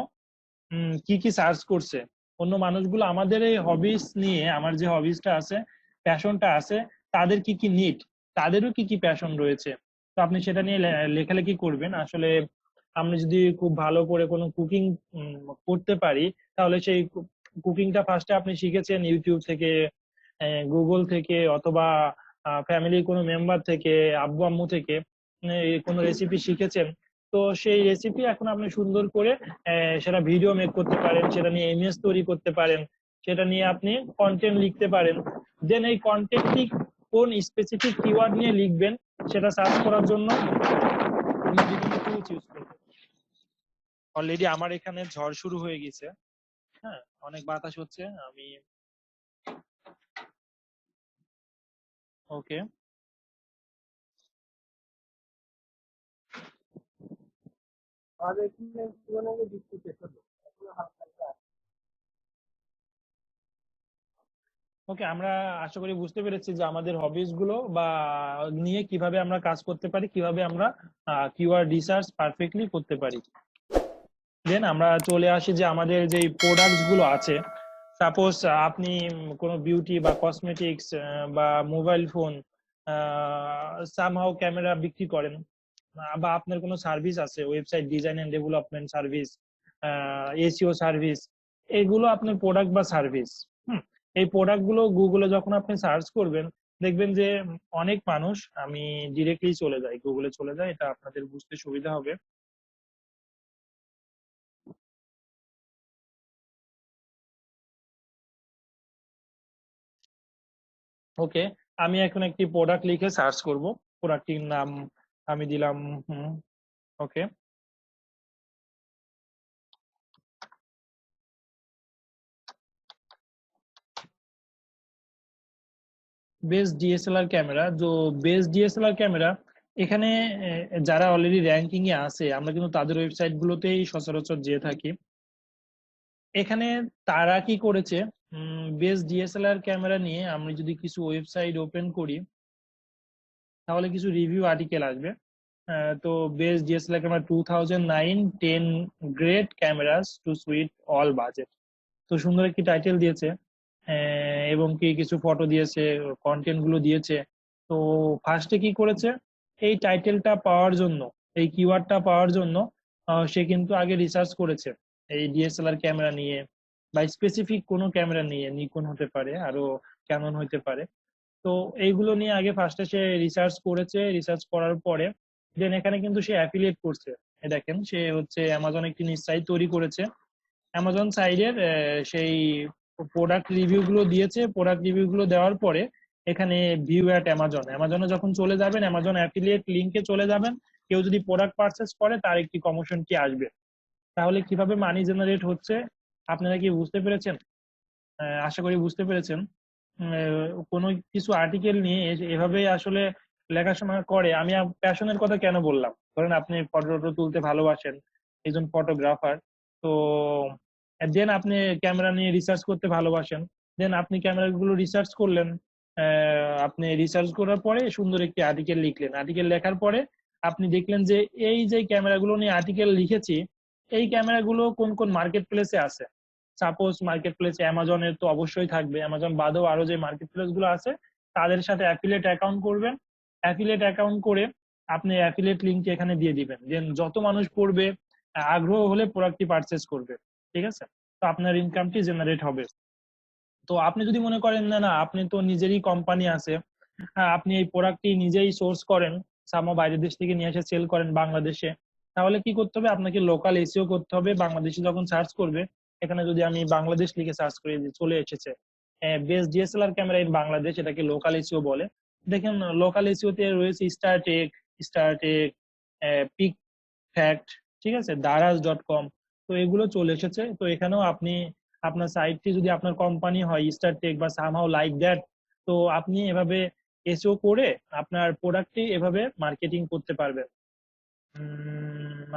কি কি সার্চ করছে, অন্য মানুষগুলো আমাদের এই হবিস নিয়ে, আমার যে হবিসটা আছে, প্যাশনটা আছে, তাদের কি কি নিড, তাদেরও কি কি প্যাশন রয়েছে। তো আপনি সেটা নিয়ে লেখালেখি করবেন। আসলে আমি যদি খুব ভালো করে কোনো কুকিং করতে পারি তাহলে সেই কুকিংটা ফার্স্টে আপনি শিখেছেন ইউটিউব থেকে, গুগল থেকে, অথবা ফ্যামিলির কোনো মেম্বার থেকে, আব্বু আম্মু থেকে কোনো রেসিপি শিখেছেন। তো সেই রেসিপি এখন আপনি সুন্দর করে সেটা ভিডিও মেক করতে পারেন, সেটা নিয়ে ইমেজ তৈরি করতে পারেন, সেটা নিয়ে আপনি কন্টেন্ট লিখতে পারেন। দেন এই কন্টেন্টটি কোন স্পেসিফিক কিওয়ার্ড নিয়ে লিখবেন সেটা সার্চ করার জন্য আপনি বিভিন্ন টুলস ইউজ করবেন। অলরেডি আমার এখানে ঝড় শুরু হয়ে গেছে। হ্যাঁ, অনেক বাতাস হচ্ছে। আমি ওকে, আমাদের এখানে বৃষ্টি শেষ হলো, এখনো হালকা হালকা ওকে, আমরা আশা করি বুঝতে পেরেছি যে আমাদের হবিস গুলো বা নিয়ে কিভাবে আমরা কাজ করতে পারি, কিভাবে আমরা কিওয়ার্ড রিসার্চ পারফেক্টলি করতে পারি। দেন আমরা চলে আসি যে আমাদের যে প্রোডাক্টস গুলো আছে। সাপোজ আপনি কোনো বিউটি বা কসমেটিক্স বা মোবাইল ফোন, সামহাও ক্যামেরা বিক্রি করেন, বা আপনার কোনো সার্ভিস আছে, website design and development service, SEO service, এগুলো আপনার প্রোডাক্ট বা সার্ভিস। হুম, এই প্রোডাক্ট গুলো গুগলে যখন আপনি সার্চ করবেন, দেখবেন যে অনেক মানুষ, আমি ডিরেক্টলি চলে যাই, গুগলে চলে যাই, এটা আপনাদের বুঝতে সুবিধা হবে। ওকে, আমি এখন একটি প্রোডাক্ট লিখে সার্চ করব। প্রোডাক্টটির নাম আমি দিলাম, ওকে, বেস্ট ডিএসএলআর ক্যামেরা। তো বেস্ট ডিএসএলআর ক্যামেরা এখানে যারা অলরেডি র্যাঙ্কিং এ আছে, আমরা কিন্তু তাদের ওয়েবসাইট গুলোতেই সচরাচর যেয়ে থাকি। এখানে তারা কি করেছে, বেস্ট ডিএসএলআর ক্যামেরা নিয়ে আমি যদি কিছু ওয়েবসাইট ওপেন করি, তাহলে কিছু রিভিউ আর্টিকেল আসবে। তো best DSLR camera 2009 10 great cameras to suit all budget. তো সুন্দর একটি টাইটেল দিয়েছে, এবং কি কিছু ফটো দিয়েছে, কন্টেন্ট গুলো দিয়েছে। তো ফার্স্টে কি করেছে, এই টাইটেলটা পাওয়ার জন্য, এই কিওয়ার্ডটা পাওয়ার জন্য সে কিন্তু আগে রিসার্চ করেছে এই ডিএসএলআর ক্যামেরা নিয়ে, বা স্পেসিফিক কোনো ক্যামেরা নিয়ে, নিকন হতে পারে, আরো ক্যানন হতে পারে। তো এইগুলো নিয়ে আগে ফার্স্টে সে রিসার্চ করেছে, রিসার্চ করার পরে দেন এখানে কিন্তু সে অ্যাফিলিয়েট করছে। দেখেন, সে হচ্ছে অ্যামাজন একটি নিজ সাইট তৈরি করেছে। অ্যামাজন সাইডের সেই প্রোডাক্ট রিভিউ গুলো দিয়েছে। প্রোডাক্ট রিভিউ গুলো দেওয়ার পরে এখানে ভিউ অ্যাট অ্যামাজন, অ্যামাজনে যখন চলে যাবেন, অ্যামাজন অ্যাফিলিয়েট লিংকে চলে যাবেন, কেউ যদি প্রোডাক্ট পারচেস করে তার একটি কমিশন কি আসবে। তাহলে কিভাবে মানি জেনারেট হচ্ছে আপনারা কি বুঝতে পেরেছেন? আশা করি বুঝতে পেরেছেন। কোনো কিছু আর্টিকেল নিয়ে এভাবে আসলে লেখাশোনা করে। আমি প্যাশনের কথা কেন বললাম, ধরেন আপনি ফটো তুলতে ভালোবাসেন, একজন ফটোগ্রাফার। তো দেন আপনি ক্যামেরা নিয়ে রিসার্চ করতে ভালোবাসেন, দেন আপনি ক্যামেরাগুলো রিসার্চ করলেন। আপনি রিসার্চ করার পরে সুন্দর একটি আর্টিকেল লিখলেন। আর্টিকেল লেখার পরে আপনি দেখলেন যে এই যে ক্যামেরাগুলো নিয়ে আর্টিকেল লিখেছি, এই ক্যামেরাগুলো কোন কোন মার্কেট প্লেসে আছে। সাপোজ মার্কেট প্লেস অ্যামাজনের তো অবশ্যই থাকবে, অ্যামাজন বাদেও আরো যে মার্কেট প্লেস গুলো আছে তাদের সাথে অ্যাফিলিয়েট অ্যাকাউন্ট করবেন। অ্যাফিলিয়েট অ্যাকাউন্ট করে আপনি অ্যাফিলিয়েট লিঙ্ক এখানে দিয়ে দিবেন, দেন যত মানুষ পড়বে, আগ্রহ হলে প্রোডাক্টটি পারচেস করবে। ঠিক আছে, তো আপনার ইনকামটি জেনারেট হবে। তো আপনি যদি মনে করেন না না, আপনি তো নিজেরই কোম্পানি আছে, আপনি এই প্রোডাক্টটি নিজেই সোর্স করেন, সামো বাইরের দেশ থেকে নিয়ে এসে সেল করেন বাংলাদেশে, তাহলে কি করতে হবে, আপনাকে লোকাল এসইও করতে হবে। বাংলাদেশে যখন সার্চ করবে, এখানে যদি আমি বাংলাদেশ লিখে সার্চ করি, যে চলে এসেছে best DSLR camera in Bangladesh, এটাকে লোকাল এসইও বলে। দেখেন, লোকাল এসইও তে রয়েছে স্টারটেক, স্টারটেক, পিক ফ্যাক্ট, ঠিক আছে, দারাজ.com। তো এগুলো চলে এসেছে। তো এখানেও আপনি আপনার সাইটটি যদি আপনার কোম্পানি হয় স্টারটেক বা সামহাউ লাইক দ্যাট, তো আপনি এভাবে এসইও করে আপনার প্রোডাক্টটি এভাবে মার্কেটিং করতে পারবেন।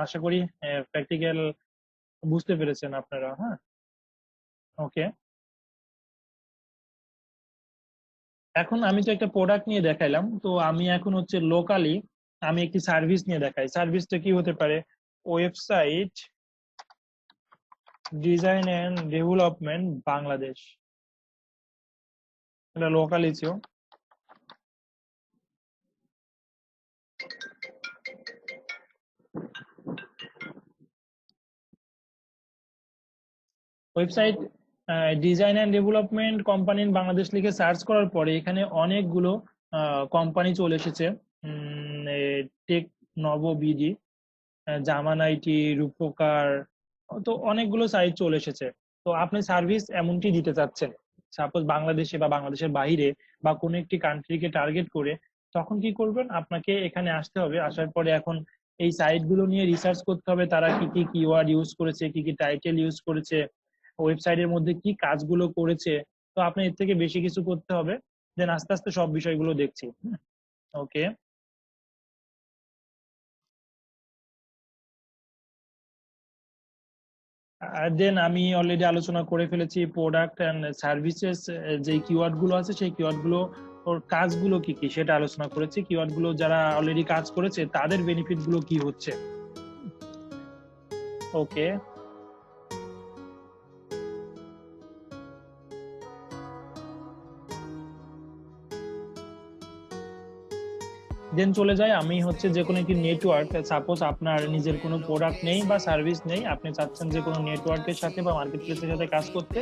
আশা করি প্র্যাকটিক্যাল বুঝতে পেরেছেন আপনারা। হ্যাঁ, ওকে। এখন আমি তো একটা প্রোডাক্ট নিয়ে দেখাইলাম, তো আমি এখন হচ্ছে লোকালি আমি একটি সার্ভিস নিয়ে দেখাই। সার্ভিসটা কি হতে পারে, website design and development Bangladesh, এটা local SEO. Website design and development company in Bangladesh লিখে সার্চ করার পরে এখানে অনেকগুলো কোম্পানি চলে এসেছে। টেক নব বিডি, জামান আইটি, রূপকার, তো অনেকগুলো সাইট চলে এসেছে। তো আপনি সার্ভিস এমনটি দিতে চাচ্ছেন, সাপোজ বাংলাদেশে বা বাংলাদেশের বাইরে বা কোনো একটি কান্ট্রিকে টার্গেট করে, তখন কি করবেন, আপনাকে এখানে আসতে হবে। আসার পরে এখন এই সাইট গুলো নিয়ে রিসার্চ করতে হবে, তারা কি কি কিওয়ার্ড ইউজ করেছে, কি কি টাইটেল ইউজ করেছে, ওয়েবসাইটের মধ্যে কি কাজগুলো করেছে। তো আপনি এর থেকে বেশি কিছু করতে হবে, দেন আস্তে আস্তে সব বিষয়গুলো দেখছি। ওকে, দেন আমি অলরেডি আলোচনা করে ফেলেছি প্রোডাক্ট এন্ড সার্ভিসেস যে কিওয়ার্ড গুলো আছে সেই কিওয়ার্ড গুলো ওর কাজগুলো কি কি সেটা আলোচনা করেছি। কিওয়ার্ড গুলো যারা অলরেডি কাজ করেছে তাদের বেনিফিট গুলো কি হচ্ছে। ওকে, দেন চলে যায় আমি হচ্ছে যে কোনো একটি নেটওয়ার্ক, সাপোজ আপনার নিজের কোনো প্রোডাক্ট নেই বা সার্ভিস নেই, আপনি চাচ্ছেন যে কোনো নেটওয়ার্কের সাথে বা মার্কেট প্লেসের সাথে কাজ করতে।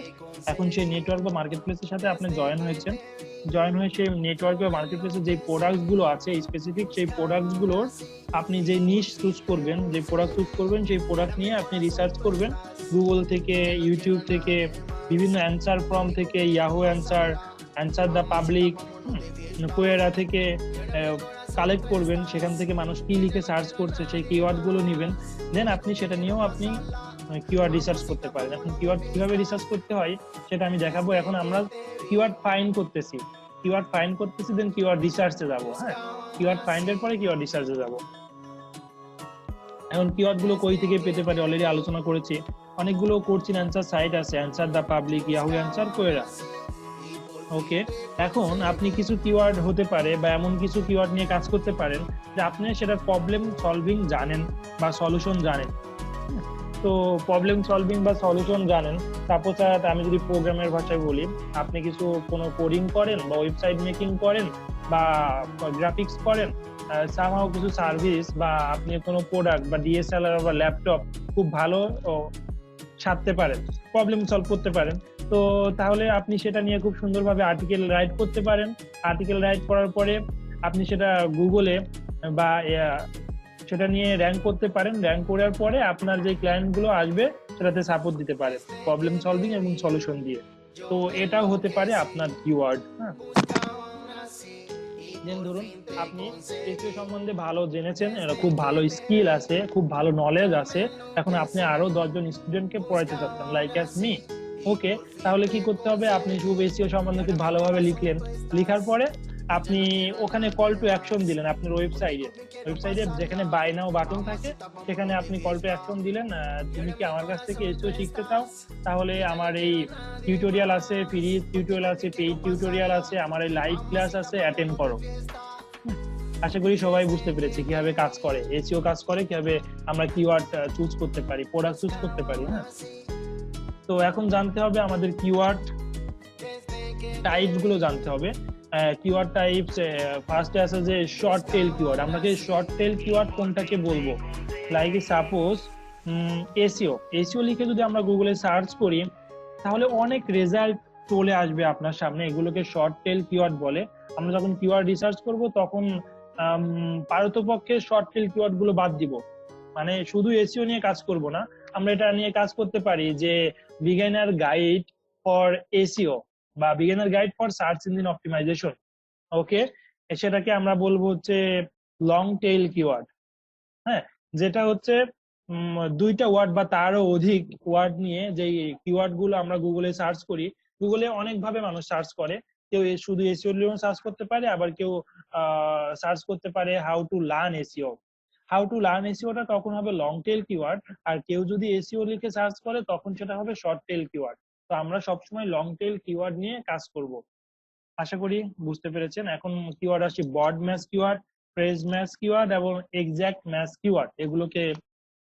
এখন সেই নেটওয়ার্ক বা মার্কেট প্লেসের সাথে আপনি জয়েন হয়েছেন, জয়েন হয়ে সেই নেটওয়ার্ক বা মার্কেট প্লেসের যে প্রোডাক্ট গুলো আছে স্পেসিফিক সেই প্রোডাক্ট গুলোর আপনি যে নিশ চুজ করবেন, যে প্রোডাক্ট চুজ করবেন সেই প্রোডাক্ট নিয়ে আপনি রিসার্চ করবেন গুগল থেকে, ইউটিউব থেকে, বিভিন্ন অ্যান্সার ফর্ম থেকে, Yahoo answer, answer the public, Quora থেকে কালেক্ট করবেন, সেখান থেকে মানুষ কি লিখে সার্চ করছে সেই কিওয়ার্ড গুলো নেবেন। দেন আপনি সেটা নিয়েও আপনি কিওয়ার্ড রিসার্চ করতে পারেন। এখন কিওয়ার্ড কিভাবে রিসার্চ করতে হয় সেটা আমি দেখাবো। এখন আমরা কিওয়ার্ড ফাইন্ড করতেছি, দেন কিওয়ার্ড রিসার্চে যাব। হ্যাঁ, কিওয়ার্ড ফাইন্ডের পরে কিওয়ার্ড রিসার্চে যাব। এখন কিওয়ার্ড গুলো কই থেকে পেতে পারি অলরেডি আলোচনা করেছি। অনেকগুলো কোশ্চেন অ্যান্সার সাইট আছে, answer the public, Yahoo answer, Quora. Okay, এখন আপনি কিছু কিওয়ার্ড হতে পারে বা এমন কিছু কিওয়ার্ড নিয়ে কাজ করতে পারেন যে আপনি সেটা প্রবলেম সলভিং জানেন বা সলিউশন জানেন। তো প্রবলেম সলভিং বা সলিউশন জানেন, সাপোজ আমি যদি প্রোগ্রামের ভাষায় বলি, আপনি কিছু কোনো কোডিং করেন বা ওয়েবসাইট মেকিং করেন বা গ্রাফিক্স করেন, সামহাও কিছু সার্ভিস বা আপনি কোনো প্রোডাক্ট বা ডিএসএলআর বা ল্যাপটপ খুব ভালো সারতে পারেন, প্রবলেম সলভ করতে পারেন। তো তাহলে আপনি সেটা নিয়ে খুব সুন্দরভাবে আর্টিকেল রাইট করতে পারেন। আর্টিকেল রাইট করার পরে আপনি সেটা গুগলে বা সেটা নিয়ে র্যাঙ্ক করতে পারেন। র্যাঙ্ক করার পরে আপনার যে ক্লায়েন্ট গুলো আসবে সেটাতে সাপোর্ট দিতে পারে প্রবলেম সলভিং এবং সলিউশন দিয়ে। তো এটাও হতে পারে আপনার কিওয়ার্ড। হ্যাঁ, দেন ধরুন আপনি এসইও সম্বন্ধে ভালো জেনেছেন, এর খুব ভালো স্কিল আছে, খুব ভালো নলেজ আছে, এখন আপনি আরো 10 জন স্টুডেন্টকে পড়াইতে চাচ্ছেন, লাইক অ্যাজ মি। ওকে, তাহলে কি করতে হবে, আপনি খুব এসইও সম্বন্ধে খুব ভালোভাবে লিখলেন, লিখার পরে আপনি ওখানে কল টু অ্যাকশন দিলেন আপনার ওয়েবসাইটে যেখানে বাই নাও বাটন থাকে সেখানে আপনি কল টু অ্যাকশন দিলেন, তুমি কি আমার কাছ থেকে এসইও শিখতে চাও, তাহলে আমার এই টিউটোরিয়াল আছে, ফ্রি টিউটোরিয়াল আছে, পেইড টিউটোরিয়াল আছে, আমার এই লাইভ ক্লাস আছে, অ্যাটেন্ড করো। আশা করি সবাই বুঝতে পেরেছে কিভাবে কাজ করে এসইও, কাজ করে কিভাবে আমরা কিওয়ার্ড চুজ করতে পারি, প্রোডাক্ট চুজ করতে পারি। হ্যাঁ, তো এখন জানতে হবে আমাদের কিওয়ার্ড টাইপস গুলো জানতে হবে। কিওয়ার্ড টাইপস ফার্স্টে আছে যে শর্ট টেল কিওয়ার্ড। আমরা কি শর্ট টেল কিওয়ার্ড কোনটাকে বলবো, লাইক সাপোজ এসইও লিখে যদি আমরা গুগলে সার্চ করি তাহলে অনেক রেজাল্ট চলে আসবে আপনার সামনে, এগুলোকে শর্ট টেল কিওয়ার্ড বলে। আমরা যখন কিওয়ার্ড রিসার্চ করব তখন পারতপক্ষে শর্ট টেল কিওয়ার্ড গুলো বাদ দিব, মানে শুধু এসইও নিয়ে কাজ করব না, আমরা এটা নিয়ে কাজ করতে পারি যে বিগিনার গাইড ফর এসইও বা beginner guide for search engine optimisation. Okay, সেটাকে আমরা বলবো হচ্ছে লং টেইল কিওয়ার্ড। হ্যাঁ, যেটা হচ্ছে দুইটা ওয়ার্ড বা তারও অধিক ওয়ার্ড নিয়ে যে কিওয়ার্ড গুলো আমরা গুগলে সার্চ করি। গুগলে অনেক ভাবে মানুষ সার্চ করে, কেউ শুধু এসইও নিয়েও সার্চ করতে পারে, আবার কেউ সার্চ করতে পারে how to learn SEO. How to learn এসইওটা তখন হবে লং টেল কিওয়ার্ড, আর কেউ যদি এসইও লিখে সার্চ করে তখন সেটা হবে শর্ট টেল কিওয়ার্ড। তো আমরা সবসময় লং টেল কিওয়ার্ড নিয়ে কাজ করব। আশা করি বুঝতে পেরেছেন। এখন কিওয়ার্ড আসছে broad match keyword, phrase match keyword এবং এক্সাক্ট ম্যাচ কিওয়ার্ড।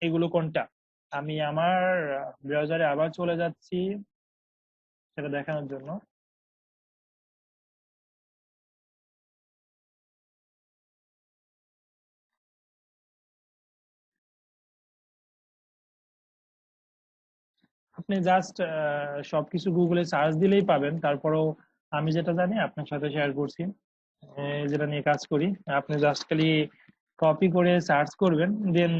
এগুলো কোনটা, আমি আমার ব্রাউজারে আবার চলে যাচ্ছি সেটা দেখানোর জন্য। আপনি জাস্ট সবকিছু গুগলে সার্চ দিলেই পাবেন, তারপরেও আমি যেটা জানি আপনার সাথে শেয়ার করছি, যেটা নিয়ে কাজ করি। আপনি জাস্ট খালি কপি করে সার্চ করবেন, দেন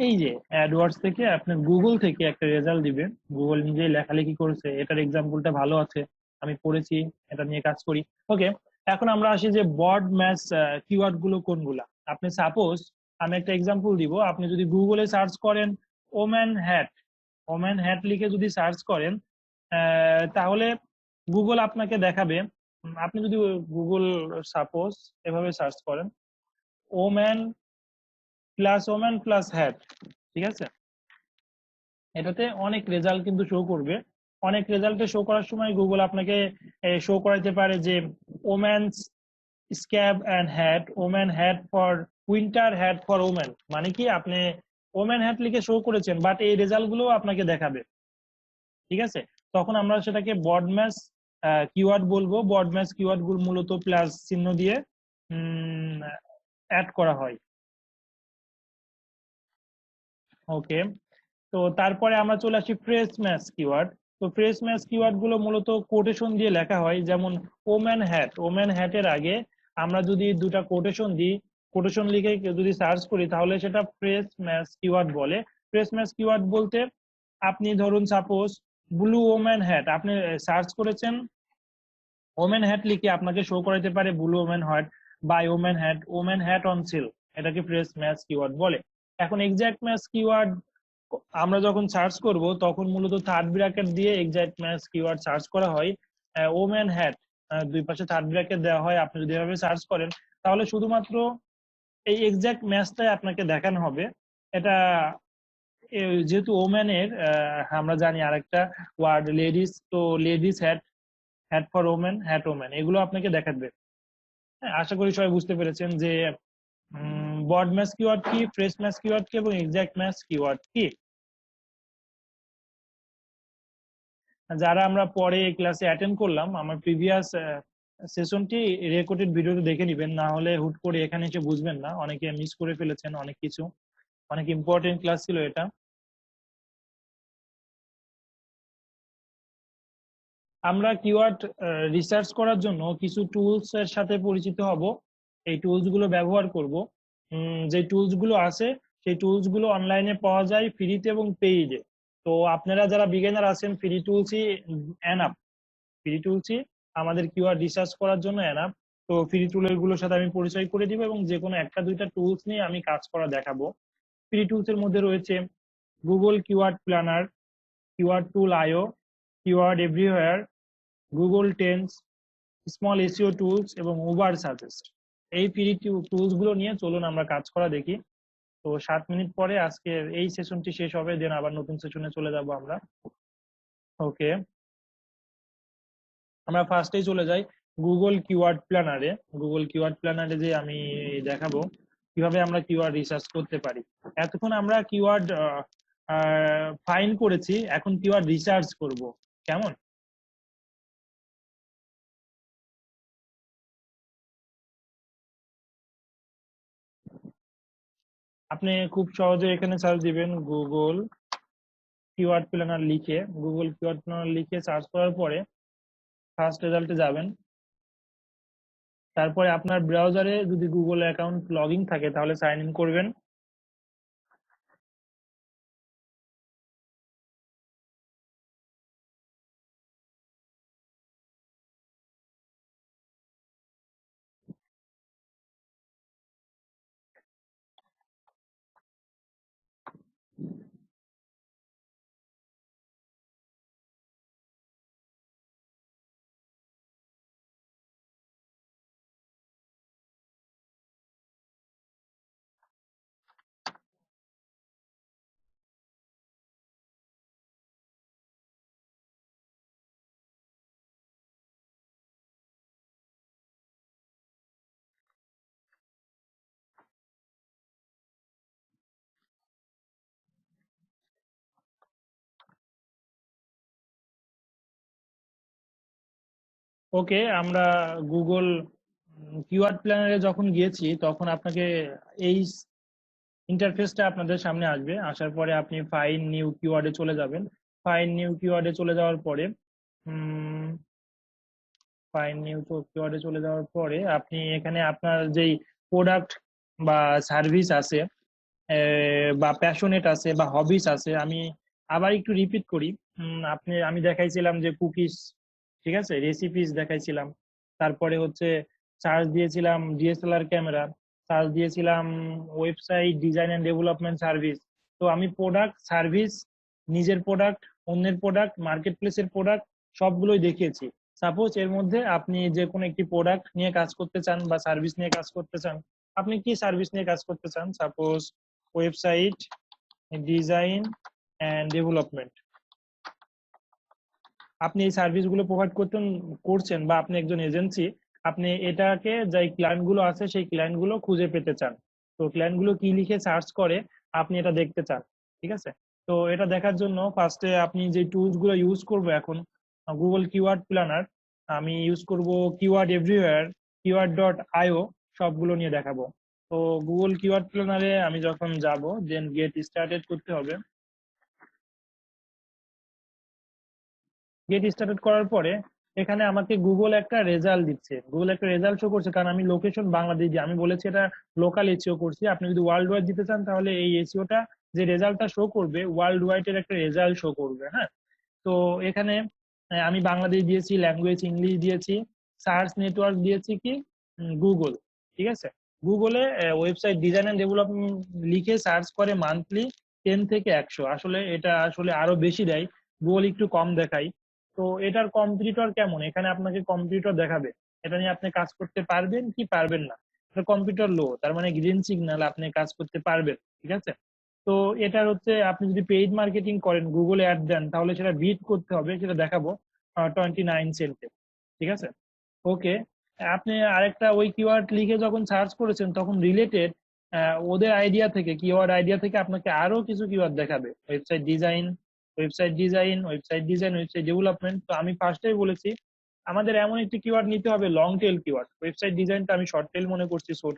এই যে অ্যাডওয়ার্ডস থেকে আপনি গুগল থেকে একটা রেজাল্ট দিবে, গুগল নিজেই লেখালেখি করেছে, এটার এক্সাম্পলটা ভালো আছে, আমি পড়েছি, এটা নিয়ে কাজ করি। ওকে, এখন আমরা আসি যে বড ম্যাচ কিওয়ার্ড গুলো কোনগুলা। আপনি সাপোজ আমি একটা এক্সাম্পল দিব, আপনি যদি গুগলে সার্চ করেন ওম্যান হ্যাট লিখে যদি সার্চ করেন তাহলে গুগল আপনাকে দেখাবে, আপনি যদি গুগল সাপোজ এভাবে সার্চ করেন ওম্যান প্লাস হ্যাট, ঠিক আছে, এটাতে অনেক রেজাল্ট কিন্তু শো করবে। অনেক রেজাল্টে শো করার সময় গুগল আপনাকে শো করাইতে পারে যে woman's scab and hat, woman hat for winter hat for woman, মানে কি আপনি ওম্যান হ্যাট লিখে শো করেছেন বাট এই রেজাল্ট গুলো আপনাকে দেখাবে। ঠিক আছে, তখন আমরা সেটাকে বডম্যাচ কিওয়ার্ড বলবো। বডম্যাচ কিওয়ার্ড গুলো মূলত প্লাস চিহ্ন দিয়ে অ্যাড করা হয়। ওকে, তো তারপরে আমরা চলে আসি ফ্রেশ ম্যাচ কিওয়ার্ড। তো ফ্রেশ ম্যাচ কিওয়ার্ড গুলো মূলত কোটেশন দিয়ে লেখা হয়, যেমন ওম্যান হ্যাট, ওম্যান হ্যাটের আগে আমরা যদি দুটা কোটেশন দিই, কোটেশন লিখে যদি সার্চ করি তাহলে সেটা ফ্রেশ ম্যাচ কিওয়ার্ড বলে। ফ্রেশ ম্যাচ কিওয়ার্ড বলতে আপনি ধরুন সাপোজ ব্লু ওম্যান হ্যাট, আপনি সার্চ করেছেন ওমেন হ্যাট লিখে, আপনাকে শো করাইতে পারে blue women hat buy women hat on sale, এটাকে ফ্রেশ ম্যাচ কিওয়ার্ড বলে। এখন এক্সাক্ট ম্যাচ কিওয়ার্ড আমরা যখন সার্চ করব তখন মূলত থার্ড ব্র্যাকেট দিয়ে এক্সাক্ট ম্যাচ কিওয়ার্ড সার্চ করা হয়। ওমেন হ্যাট দুই পাশে থার্ড ব্র্যাকেট দেওয়া হয়, আপনি যদি এভাবে সার্চ করেন তাহলে শুধুমাত্র এই এক্সাক্ট ম্যাচটাই আপনাকে দেখানো হবে। এটা যেহেতু ওমেনের আমরা জানি আরেকটা ওয়ার্ড লেডিস, তো ladies hat, hat for women, hat women, এগুলো আপনাকে দেখাবে। হ্যাঁ, আশা করি সবাই বুঝতে পেরেছেন যে বড ম্যাচ কিওয়ার্ড কি, ফ্রেশ ম্যাচ কিওয়ার্ড কি এবং এক্সাক্ট ম্যাচ কিওয়ার্ড কি। যারা আমরা পরে এই ক্লাসে অ্যাটেন্ড করলাম, আমার প্রিভিয়াস সেশনটি রেকর্ডেড ভিডিওতে দেখে নিবেন, না হলে হুট করে এখানে এসে বুঝবেন না, অনেকে মিস করে ফেলেছেন অনেক কিছু, অনেক ইম্পর্টেন্ট ক্লাস ছিল এটা। আমরা কিওয়ার্ড রিসার্চ করার জন্য কিছু টুলস এর সাথে পরিচিত হব, এই টুলস গুলো ব্যবহার করব। যে টুলস গুলো আছে সেই টুলস গুলো অনলাইনে পাওয়া যায় ফ্রিতে এবং পেইডে। তো আপনারা যারা বিগিনার আছেন, ফ্রি টুলসই এনাফ, ফ্রি টুলসই আমাদের কিওয়ার্ড রিসার্চ করার জন্য এনাফ। তো ফ্রি টুলের গুলোর সাথে আমি পরিচয় করে দিব এবং যে কোনো একটা দুইটা টুলস নিয়ে আমি কাজ করা দেখাবো। ফ্রি টুলস এর মধ্যে রয়েছে Google keyword planner, keyword tool IO, keyword everywhere, Google trends, small SEO tools এবং উবার সাজেস্ট। এই ফ্রি টুলস গুলো নিয়ে চলুন আমরা কাজ করা দেখি। তো 7 মিনিট পরে আজকের এই সেশনটি শেষ হবে, দেন আবার নতুন সেশনে চলে যাব আমরা। ওকে, আমরা ফার্স্টেই চলে যাই গুগল কিওয়ার্ড প্ল্যানারে। গুগল কিওয়ার্ড প্ল্যানারে যে আমি দেখাবো কিভাবে আমরা কিওয়ার্ড রিসার্চ করতে পারি। এতক্ষণ আমরা কিওয়ার্ড ফাইন্ড করেছি, এখন কিওয়ার্ড রিসার্চ করব, কেমন? আপনি খুব সহজে এখানে সার্চ দিবেন গুগল কিওয়ার্ড প্ল্যানার লিখে, গুগল কিওয়ার্ড প্ল্যানার লিখে সার্চ করার পরে ফার্স্ট রেজাল্টে যাবেন। তারপরে আপনার ব্রাউজারে যদি গুগল অ্যাকাউন্ট লগ ইন থাকে তাহলে সাইন ইন করবেন। ওকে, আমরা গুগল কিওয়ার্ড প্ল্যানারে যখন গিয়েছি তখন আপনাকে এই ইন্টারফেসটা আপনাদের সামনে আসবে। আসার পরে আপনি ফাইন্ড নিউ কিওয়ার্ডে চলে যাবেন। ফাইন্ড নিউ কিওয়ার্ডে চলে যাওয়ার পরে ফাইন্ড নিউ কিওয়ার্ডে চলে যাওয়ার পরে আপনি এখানে আপনার যেই প্রোডাক্ট বা সার্ভিস আছে বা প্যাশনেট আছে বা হবিস আছে, আমি আবার একটু রিপিট করি। আমি দেখাইছিলাম যে কুকিজ, ঠিক আছে, রেসিপিস দেখাইছিলাম, তারপরে হচ্ছে সার্চ দিয়েছিলাম ডিএসএলআর ক্যামেরা, সার্চ দিয়েছিলাম website design and development service. তো আমি প্রোডাক্ট, সার্ভিস, নিজের প্রোডাক্ট, অন্যের প্রোডাক্ট, মার্কেট প্লেসের প্রোডাক্ট সবগুলোই দেখিয়েছি। সাপোজ এর মধ্যে আপনি যে কোনো একটি প্রোডাক্ট নিয়ে কাজ করতে চান বা সার্ভিস নিয়ে কাজ করতে চান, আপনি কি সার্ভিস নিয়ে কাজ করতে চান? Suppose website design and development. আপনি এই সার্ভিসগুলো প্রোভাইড করছেন বা আপনি একজন এজেন্সি, আপনি এটাকে যে ক্লায়েন্ট গুলো আছে সেই ক্লায়েন্ট গুলো খুঁজে পেতে চান। তো ক্লায়েন্ট গুলো কি লিখে সার্চ করে আপনি এটা দেখতে চান, ঠিক আছে? তো এটা দেখার জন্য ফার্স্টে আপনি যে টুলস গুলো ইউজ করবো এখন, গুগল কিওয়ার্ড প্ল্যানার, আমি ইউজ করব কিওয়ার্ড এভরিওয়্যার, keyword.io, সবগুলো নিয়ে দেখাবো। তো গুগল কিওয়ার্ড প্ল্যানারে আমি যখন যাব, দেন গেট স্টার্টেড করতে হবে। গেট স্টার্টেড করার পরে এখানে আমাকে গুগল একটা রেজাল্ট দিচ্ছে, গুগল একটা রেজাল্ট শো করছে, কারণ আমি লোকেশন বাংলাদেশ দিয়ে আমি বলেছি এটা লোকাল এসইও করছি। আপনি যদি ওয়ার্ল্ড ওয়াইড দিতে চান তাহলে এই এসইওটা যে রেজাল্টটা শো করবে ওয়ার্ল্ড ওয়াইড এর একটা রেজাল্ট শো করবে। হ্যাঁ, তো এখানে আমি বাংলাদেশ দিয়েছি, ল্যাঙ্গুয়েজ ইংলিশ দিয়েছি, সার্চ নেটওয়ার্ক দিয়েছি কি গুগল, ঠিক আছে? গুগলে ওয়েবসাইট ডিজাইন এন্ড ডেভেলপমেন্ট লিখে সার্চ করে মান্থলি 10 থেকে 100, আসলে এটা আসলে আরো বেশি দেয়, গুগল একটু কম দেখায়। তো এটার কম্পিটিটর কেমন, এখানে আপনাকে কম্পিটিটর দেখাবে, এটা নিয়ে আপনি কাজ করতে পারবেন কি পারবেন না। কম্পিউটার লো, তার মানে গ্রিন সিগন্যাল, আপনি কাজ করতে পারবেন, ঠিক আছে? তো এটা হচ্ছে আপনি যদি পেইড মার্কেটিং করেন, গুগলে অ্যাড দেন, তাহলে সেটা বিট করতে হবে, সেটা দেখাবো 29 সেন্টে, ঠিক আছে? ওকে, আপনি আরেকটা ওই কিওয়ার্ড লিখে যখন সার্চ করেছেন তখন রিলেটেড ওদের আইডিয়া থেকে, কিওয়ার্ড আইডিয়া থেকে আপনাকে আরো কিছু কিওয়ার্ড দেখাবে, website design, website design, website design, website development. তো আমি ফার্স্টেই বলেছি আমাদের এমন একটি কিওয়ার্ড নিতে হবে লং টেল কিওয়ার্ড। ওয়েবসাইট ডিজাইনটা আমি শর্ট টেল মনে করছি, ছোট,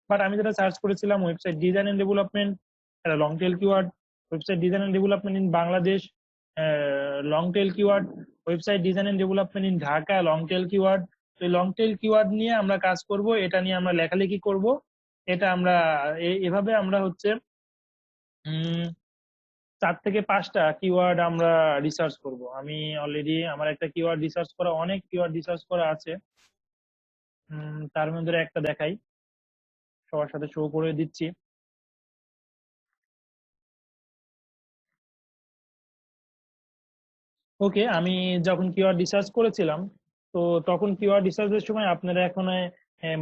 বাট আমি যেটা সার্চ করেছিলাম ওয়েবসাইট ডিজাইন এন্ড ডেভেলপমেন্ট, এটা long tail keyword. Website design and development in Bangladesh, long tail keyword. Website design and development in Dhaka, long tail keyword. তো এই লং টেল কিওয়ার্ড নিয়ে আমরা কাজ করব, এটা নিয়ে আমরা লেখালেখি করব। এটা আমরা এভাবে আমরা হচ্ছে 4 থেকে 5টা কিওয়ার্ড আমরা রিসার্চ করব। আমি অলরেডি আমার একটা কিওয়ার্ড রিসার্চ করা, অনেক কিওয়ার্ড রিসার্চ করা আছে, তার মধ্যে একটা দেখাই, সবার সাথে শো করে দিচ্ছি। ওকে, আমি যখন কিওয়ার্ড রিসার্চ করেছিলাম, তো তখন কিওয়ার্ড রিসার্চের সময় আপনারা এখন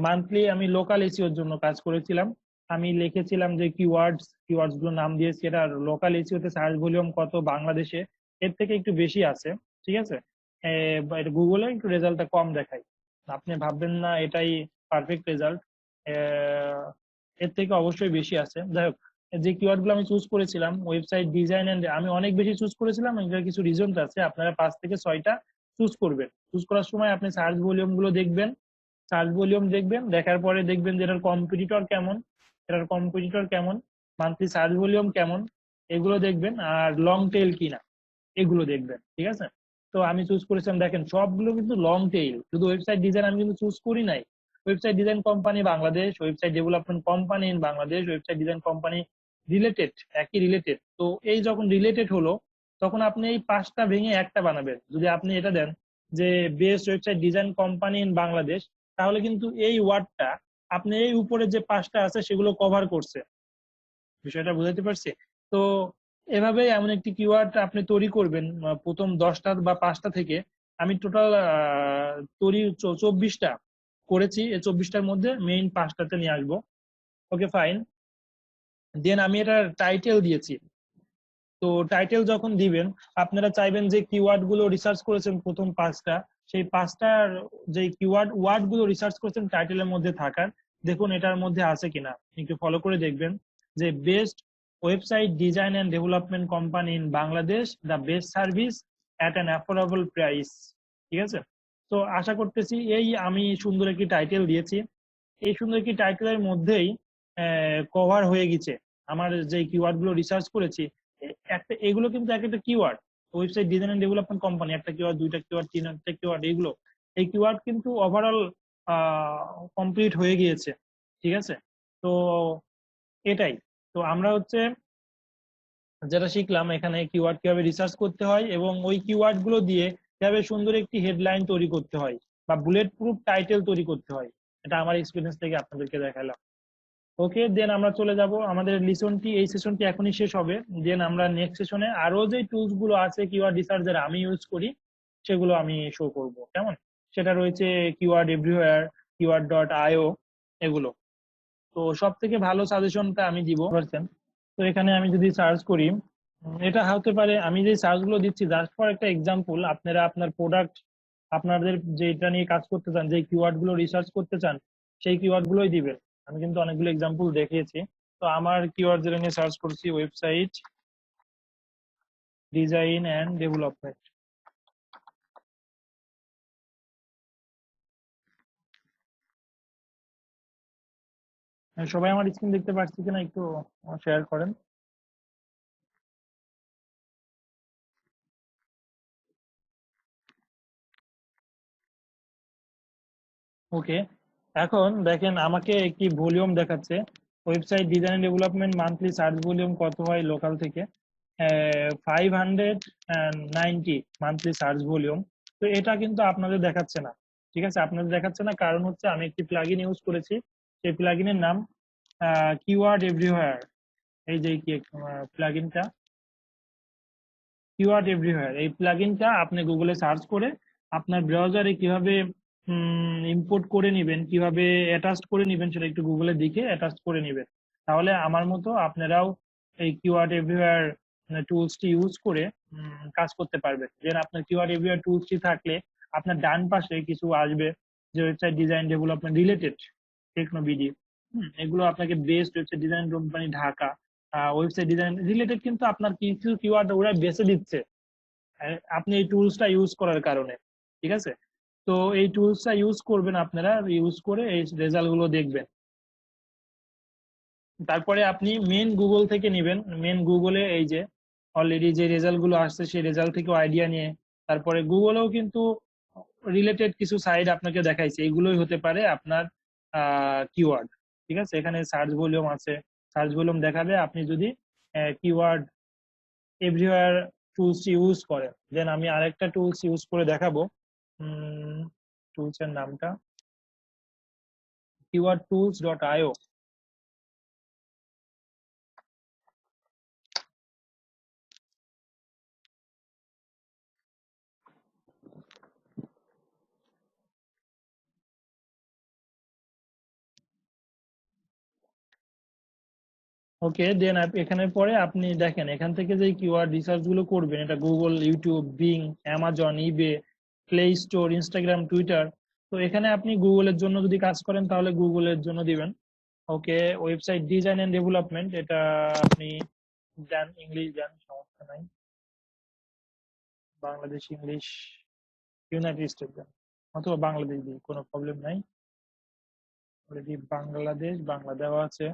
মান্থলি আমি লোকাল এসইওর জন্য কাজ করেছিলাম। আমি লিখেছিলাম যে কিওয়ার্ডস গুলো নাম দিয়েছি, এটা লোকাল এসইওতে সার্চ ভলিউম কত বাংলাদেশে, এর থেকে একটু বেশি আছে, ঠিক আছে? গুগলে একটু রেজাল্টটা কম দেখায়, আপনি ভাববেন না এটাই পারফেক্ট রেজাল্ট, এর থেকে অবশ্যই বেশি আছে। যাই হোক, যে কিওয়ার্ড গুলো আমি চুজ করেছিলাম ওয়েবসাইট ডিজাইন এন্ড, আমি অনেক বেশি চুজ করেছিলাম, এটার কিছু রিজন আছে, আপনারা 5 থেকে 6টা চুজ করবেন। চুজ করার সময় আপনি সার্চ ভলিউম গুলো দেখবেন, সার্চ ভলিউম দেখবেন, দেখার পরে দেখবেন যে এটার কম্পিটিটর কেমন, মান্থলি সার্চ ভলিউম কেমন, এগুলো দেখবেন, আর লং টেইল কিনা এগুলো দেখবেন, ঠিক আছে? তো আমি চুজ করেছিলাম, দেখেন সবগুলো কিন্তু লং টেইল, শুধু ওয়েবসাইট ডিজাইন আমি কিন্তু চুজ করি নাই। Website design company Bangladesh, website development company in Bangladesh, website design company related, একই রিলেটেড। তো এই যখন রিলেটেড হলো তখন আপনি এই 5টা ভেঙে একটা বানাবেন। যদি আপনি এটা দেন যে best website design company in Bangladesh, তাহলে কিন্তু এই ওয়ার্ডটা আপনি এই উপরে যে 5টা আছে সেগুলো কভার করছে, বিষয়টা বুঝাতে পারছি? তো এভাবে এমন একটি কিওয়ার্ড আপনি তৈরি করবেন, প্রথম 10টা বা 5টা থেকে আমি টোটাল তৈরি 24টা করেছি, এই 24টার মধ্যে মেইন 5টাতে নিয়ে আসবো। ওকে, ফাইন। দেন আমি এটা টাইটেল দিয়েছি। তো টাইটেল যখন দিবেন, আপনারা চাইবেন যে কিওয়ার্ড গুলো রিসার্চ করেছেন প্রথম 5টা, সেই 5টার যে ওয়ার্ড গুলো রিসার্চ করেছেন টাইটেলের মধ্যে থাকার, দেখুন এটার মধ্যে আছে কিনা, একটু ফলো করে দেখবেন যে best website design and development company in Bangladesh, the best service at an affordable price, ঠিক আছে? তো আশা করতেছি এই আমি সুন্দর একটি টাইটেল দিয়েছি, এই সুন্দর একটি টাইটেলের মধ্যেই কভার হয়ে গেছে আমার যে কিওয়ার্ড গুলো রিসার্চ করেছি। একটা এগুলো কিন্তু এক একটা keyword, website design and development company একটা কিওয়ার্ড, 2টা কিওয়ার্ড, 3টা কিওয়ার্ড, এগুলো এই কিওয়ার্ড কিন্তু ওভারঅল কমপ্লিট হয়ে গিয়েছে, ঠিক আছে? তো এটাই, তো আমরা হচ্ছে যেটা শিখলাম এখানে কিওয়ার্ড কিভাবে রিসার্চ করতে হয় এবং ওই কিওয়ার্ড গুলো দিয়ে কিভাবে সুন্দর একটি হেডলাইন তৈরি করতে হয় বা বুলেট প্রুফ টাইটেল তৈরি করতে হয়, এটা আমার এক্সপিরিয়েন্স থেকে আপনাদেরকে দেখালাম। ওকে, দেন আমরা চলে যাব আমাদের লিসনটি, এই সেশনটি এখনই শেষ হবে। দেন আমরা নেক্সট সেশনে আরো যে টুলস গুলো আছে কিওয়ার্ড রিসার্চার আমি ইউজ করি সেগুলো আমি শো করব, কেমন? সেটা রয়েছে কিওয়ার্ড এভরিওয়্যার, keyword.io, এগুলো। তো সব থেকে ভালো সাজেশনটা আমি দিব পারছেন। তো এখানে আমি যদি সার্চ করি এটা হতে পারে, আমি যে সার্চ গুলো দিচ্ছি জাস্ট ফর একটা এক্সাম্পল, আপনারা আপনার প্রোডাক্ট, আপনাদের যেটা নিয়ে কাজ করতে চান, যে কিওয়ার্ড গুলো রিসার্চ করতে চান, সেই কিওয়ার্ড গুলোই দিবেন। আমি কিন্তু অনেকগুলো এক্সাম্পল দেখিয়েছি। তো আমার কিওয়ার্ড যেটা নিয়ে সার্চ করছি, ওয়েবসাইট ডিজাইন অ্যান্ড ডেভেলপমেন্ট। সবাই আমার স্ক্রিন দেখতে পাচ্ছি কিনা একটু শেয়ার করেন। ওকে, এখন দেখেন আমাকে কি ভলিউম দেখাচ্ছে, website design development monthly search volume কত হয় লোকাল থেকে, 590 মান্থলি সার্চ ভলিউম। তো এটা কিন্তু আপনাদের দেখাচ্ছে না, ঠিক আছে, আপনাদের দেখাচ্ছে না, কারণ হচ্ছে আমি একটি প্লাগইন ইউজ করেছি, সেই প্লাগইনের নাম কিওয়ার্ড এভরিওয়্যার। এই যে কি প্লাগইনটা কিওয়ার্ড এভরিওয়্যার, এই প্লাগইনটা আপনি গুগলে সার্চ করে আপনার ব্রাউজারে কিভাবে ইম্পোর্ট করে নেবেন, কিভাবে অ্যাটাচ করে নেবেন, সেটা একটু গুগলে দেখে অ্যাটাচ করে নেবেন। তাহলে আমার মতো আপনারাও এই কিওয়ার্ড এভরিওয়্যার টুলসটি ইউজ করে কাজ করতে পারবেন। যেন আপনার কিওয়ার্ড এভরিওয়্যার টুলসটি থাকলে আপনার ডান পাশে কিছু আসবে, যে ওয়েবসাইট ডিজাইন ডেভেলপমেন্ট রিলেটেড টেকনোবিডি, এগুলো আপনাকে best website design company Dhaka, website design related, কিন্তু আপনার কিছু কিওয়ার্ড ওরা বেছে দিচ্ছে আপনি এই টুলসটা ইউজ করার কারণে, ঠিক আছে। তো এই টুলসটা ইউজ করবেন, আপনারা ইউজ করে এই রেজাল্ট গুলো দেখবেন। তারপরে আপনি মেন গুগল থেকে নেবেন, মেন গুগলে এই যে অলরেডি যে রেজাল্ট গুলো আসছে সেই রেজাল্ট থেকে আইডিয়া নিয়ে, তারপরে গুগলেও কিন্তু রিলেটেড কিছু সাইট আপনাকে দেখাইছে, এগুলোই হতে পারে আপনার কিওয়ার্ড, ঠিক আছে। এখানে সার্চ ভলিউম আছে, সার্চ ভলিউম দেখাবে আপনি যদি কিওয়ার্ড এভরিওয়্যার টুলস ইউজ করেন। দেন আমি আরেকটা টুলস ইউজ করে দেখাবো, টুলস এর নামটা keywordtools.io। ওকে, দেন এখানে পরে আপনি দেখেন এখান থেকে যে কিওয়ার্ড রিসার্চ গুলো করবেন, এটা গুগল, ইউটিউব, বিং, অ্যামাজন, ইবে, প্লে স্টোর, ইনস্টাগ্রাম, টুইটার। তো এখানে আপনি গুগলের জন্য যদি কাজ করেন তাহলে গুগলের জন্য দিবেন। ওকে, ওয়েবসাইট ডিজাইন এন্ড ডেভেলপমেন্ট, এটা আপনি জান, ইংলিশ জান, সমস্যা নাই, বাংলাদেশ, ইংলিশ, ইউনাইটেড স্টেট জান, অথবা বাংলাদেশ দিই, কোনো প্রবলেম নাই। অলরেডি বাংলাদেশ বাংলা দেওয়া আছে।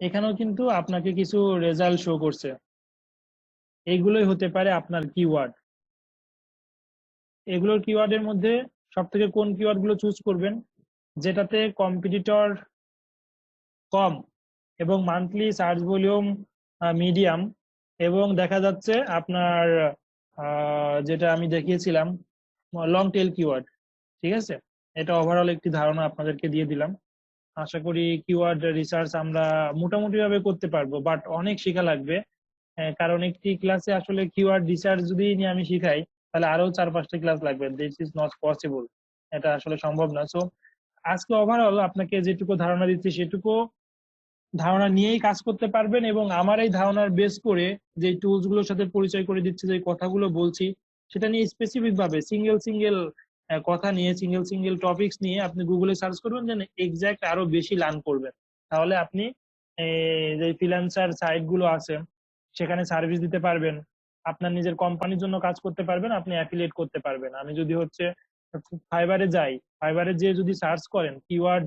এখানেও কিন্তু আপনাকে কিছু রেজাল্ট শো করছে, এইগুলোই হতে পারে আপনার কিওয়ার্ড। এগুলোর কিওয়ার্ডের মধ্যে সব থেকে কোন কিওয়ার্ড গুলো চুজ করবেন, যেটাতে কম্পিটিটর কম এবং মান্থলি সার্চ ভলিউম মিডিয়াম, এবং দেখা যাচ্ছে আপনার যেটা আমি দেখিয়েছিলাম লং টেল কিওয়ার্ড, ঠিক আছে। এটা ওভারঅল একটি ধারণা আপনাদেরকে দিয়ে দিলাম। আশা করি কিওয়ার্ড রিসার্চ আমরা মোটামুটি ভাবে করতে পারবো, বাট অনেক শেখা লাগবে। কারণ একটি ক্লাসে আসলে কিওয়ার্ড রিসার্চ যদি নিয়ে আমি শিখাই তাহলে আরো 4-5টা ক্লাস লাগবে, দিস ইজ নট পসিবল, এটা আসলে সম্ভব না। সো আজকে ওভারঅল আপনাকে যেটুকু ধারণা দিচ্ছি সেটুকু ধারণা নিয়েই কাজ করতে পারবেন, এবং আমার এই ধারণার বেস করে যে টুলস গুলোর সাথে পরিচয় করে দিচ্ছি, যে কথাগুলো বলছি সেটা নিয়ে স্পেসিফিক ভাবে সিঙ্গেল সিঙ্গেল কথা নিয়ে, সিঙ্গেল সিঙ্গেল টপিকস নিয়ে আপনি গুগলে সার্চ করবেন, যেন এক্সাক্ট আরো বেশি লার্ন করবেন। তাহলে আপনি যে ফ্রিল্যান্সার সাইট গুলো আছে সেখানে সার্ভিস দিতে পারবেন, আপনার নিজের কোম্পানির জন্য কাজ করতে পারবেন, আপনি অ্যাফিলিয়েট করতে পারবেন। আমি যদি হচ্ছে ফাইবারে যাই, ফাইবারে যে যদি সার্চ করেন কিওয়ার্ড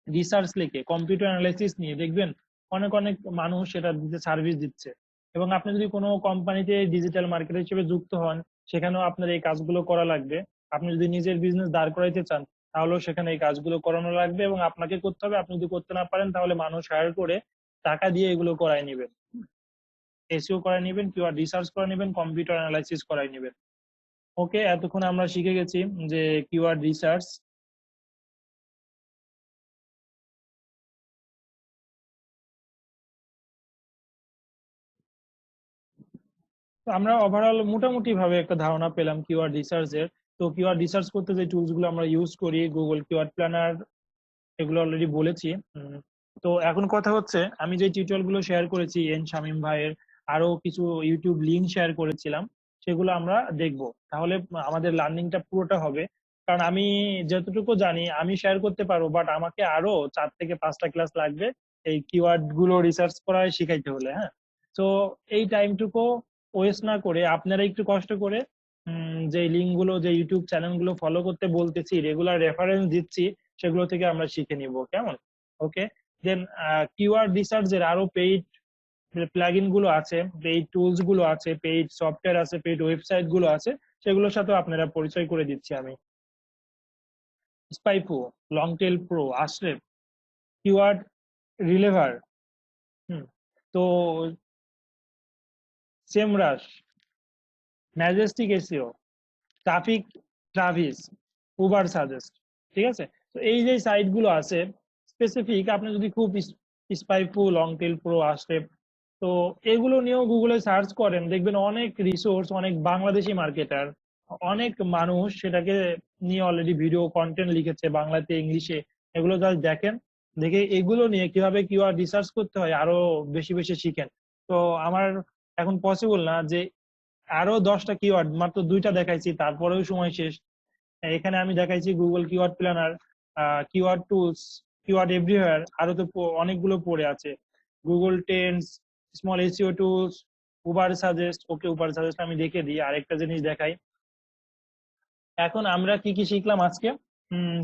রিসার্চ লিখে কম্পিউটার অ্যানালাইসিস নিয়ে, দেখবেন অনেক অনেক মানুষ সেটা দিতে সার্ভিস দিচ্ছে। এবং আপনি যদি কোনো কোম্পানিতে ডিজিটাল মার্কেটার হিসেবে যুক্ত হন, সেখানেও আপনার এই কাজগুলো করা লাগবে। আপনি যদি নিজের বিজনেস দাঁড় করাইতে চান তাহলেও সেখানে এই কাজগুলো করানো লাগবে, এবং আপনাকে করতে হবে। আপনি যদি করতে না পারেন তাহলে মানুষ হায়ার করে টাকা দিয়ে এগুলো করাই নেবেন, এসইও করাই নেবেন, কিওয়ার্ড রিসার্চ করাই নেবেন, কম্পিউটার অ্যানালাইসিস করাই নেবেন। ওকে, এতক্ষণ আমরা শিখে গেছি যে কিওয়ার্ড রিসার্চ। তো আমরা ওভারঅল মোটামুটি ভাবে একটা ধারণা পেলাম কিওয়ার্ড রিসার্চের, তো কিওয়ার্ড রিসার্চ করতে যে টুলস গুলো আমরা ইউজ করি, গুগল কিওয়ার্ড প্ল্যানার, এগুলো অলরেডি বলেছি। তো এখন কথা হচ্ছে, আমি যে টিউটোরিয়াল গুলো শেয়ার করেছি শামীম ভাইয়ের, আরো কিছু ইউটিউব লিংক শেয়ার করেছিলাম, সেগুলো আমরা দেখব। তাহলে আমাদের লার্নিংটা পুরোটা হবে। কারণ আমি যতটুকু জানি আমি শেয়ার করতে পারবো, বাট আমাকে আরো 4 থেকে 5টা ক্লাস লাগবে এই কিওয়ার্ড গুলো রিসার্চ করা শিখাইতে হলে। হ্যাঁ, তো এই টাইমটুকু ওয়েস্ট না করে আপনারা একটু কষ্ট করে যে লিঙ্ক গুলো, যে ইউটিউব চ্যানেল গুলো ফলো করতে বলতেছি, রেগুলার রেফারেন্স দিচ্ছি, সেগুলো থেকে আমরা শিখে নিব। কেমন? ওকে। দেন কিওয়ার্ড রিসার্চের আরো পেইড প্লাগইন গুলো আছে, পেইড টুলস গুলো আছে, পেইড সফটওয়্যার আছে, পেইড ওয়েবসাইট গুলো আছে, সেগুলোর সাথে আপনারা পরিচয় করে দিচ্ছি আমি। স্পাইফু, লংটেল প্রো, আশরেফ, কিওয়ার্ড রিলেভার, তো SEMrush, Majestic SEO, Traffic Travis, Ubersuggest. ঠিক আছে? তো এই যে সাইট গুলো আছে স্পেসিফিক, আপনি যদি খুব স্পাইফু, লংটেল প্রো, আশরেফ, তো এগুলো নিয়েও গুগলে সার্চ করেন, দেখবেন অনেক রিসোর্স, অনেক বাংলাদেশি মার্কেটার, অনেক মানুষ সেটাকে নিয়ে অলরেডি ভিডিও কন্টেন্ট লিখেছে বাংলাতে, ইংলিশে। এগুলো জাস্ট দেখেন, দেখে এগুলো নিয়ে কিভাবে কিওয়ার্ড রিসার্চ করতে হয় আরো বেশি বেশি শিখেন। তো আমার এখন পসিবল না যে আরো 10টা কিওয়ার্ড, মাত্র 2টা দেখাইছি, তারপরেও সময় শেষ। এখানে আমি দেখাইছি Google keyword planner, keyword tools, keyword everywhere, আরো তো অনেকগুলো পড়ে আছে, Google trends, small SEO tools, Ubersuggest. Okay, Ubersuggest আমি দেখে দিই। আরেকটা জিনিস দেখাই, এখন আমরা কি কি শিখলাম আজকে।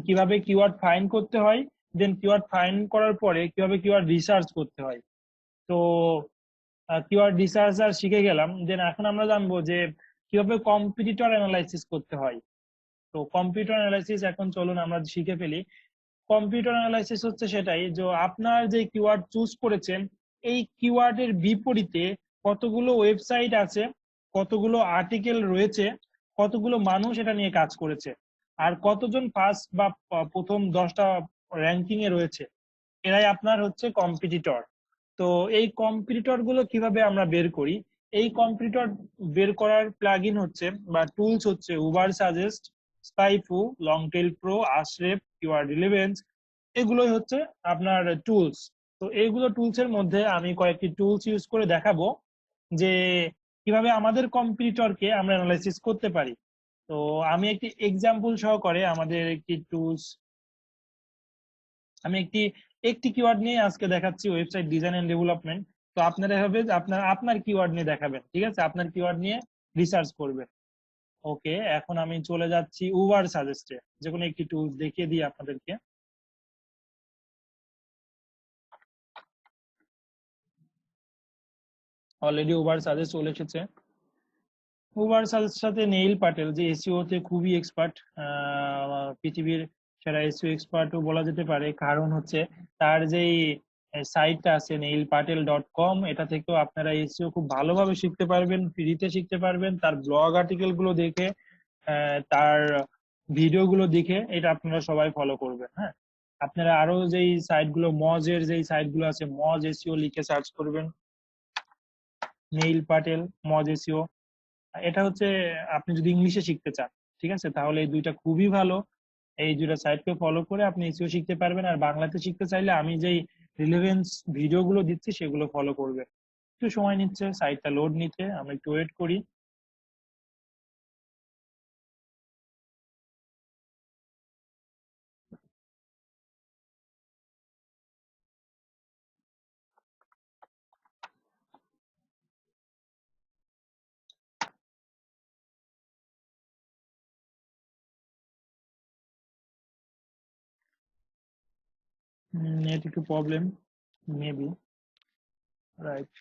কিভাবে কিওয়ার্ড ফাইন্ড করতে হয়, দেন কিওয়ার্ড ফাইন্ড করার পরে কিভাবে কিওয়ার্ড রিসার্চ করতে হয়। তো কিওয়ার্ড রিসার্চ আর শিখে গেলাম। দেন এখন আমরা জানবো যে কিভাবে কম্পিটিটর অ্যানালাইসিস করতে হয়। তো কম্পিউটার অ্যানালাইসিস এখন চলুন আমরা শিখে ফেলি। কম্পিউটার অ্যানালাইসিস হচ্ছে সেটাই যে আপনার যে কিওয়ার্ড চুজ করেছেন, এই কিওয়ার্ডের বিপরীতে কতগুলো ওয়েবসাইট আছে, কতগুলো আর্টিকেল রয়েছে, কতগুলো মানুষ এটা নিয়ে কাজ করেছে, আর কতজন ফার্স্ট বা প্রথম 10টা র্যাঙ্কিং এ রয়েছে, এরাই আপনার হচ্ছে কম্পিটিটর। তো এই কম্পিটিটর গুলো কিভাবে আমরা বের করি, এই কম্পিটিটর বের করার প্লাগইন হচ্ছে বা টুলস হচ্ছে Ubersuggest, SpyFu, Longtail pro, আশরেফ, কিওয়ার্ড রিলেভেন্স, এগুলোই হচ্ছে আপনার টুলস। তো এইগুলো টুলস এর মধ্যে আমি কয়েকটি টুলস ইউজ করে দেখাবো যে কিভাবে আমাদের কম্পিটিটরকে আমরা অ্যানালাইসিস করতে পারি। তো আমি একটি এক্সাম্পল সহকারে আমাদের একটি টুলস, আমি একটি একটি কিওয়ার্ড নিয়ে আজকে দেখাচ্ছি, ওয়েবসাইট ডিজাইন এন্ড ডেভেলপমেন্ট। তো আপনারা এভাবে আপনার আপনার কিওয়ার্ড নিয়ে দেখাবেন, ঠিক আছে? আপনার কিওয়ার্ড নিয়ে রিসার্চ করবেন। ওকে, এখন আমি চলে যাচ্ছি উবার সাজেস্টে, যে কোনো একটি টুলস দেখিয়ে দিই আপনাদেরকে। অলরেডি উবার সাজেস্ট চলে এসেছে। উবার সাজেস্টের সাথে নেইল পাটেল, যে এসইও তে খুবই এক্সপার্ট, পৃথিবীর সেরা এসইও এক্সপার্টও বলা যেতে পারে। কারণ হচ্ছে তার যেই সাইটটা আছে neilpatel.com, এটা থেকেও আপনারা এসইও খুব ভালোভাবে শিখতে পারবেন, ফ্রিতে শিখতে পারবেন। তার ব্লগ আর্টিকেল গুলো দেখে, তার ভিডিও গুলো দেখে এটা আপনারা সবাই ফলো করবেন। হ্যাঁ, আপনারা আরো যেই সাইট গুলো, মজের যেই সাইট গুলো আছে, মজ এসইও লিখে সার্চ করবেন, নেইল পাটেল, মজ এসইও। এটা হচ্ছে আপনি যদি ইংলিশে শিখতে চান, ঠিক আছে, তাহলে এই দুইটা খুবই ভালো। এই দুইটা সাইটকে ফলো করে আপনি এসইও শিখতে পারবেন। আর বাংলাতে শিখতে চাইলে আমি যেই রিলেভেন্স ভিডিও গুলো দিচ্ছি সেগুলো ফলো করবেন। একটু সময় নিচ্ছে সাইটটা লোড নিতে, আমরা একটু ওয়েট করি। নেট একটু প্রবলেম, মেবি, রাইট।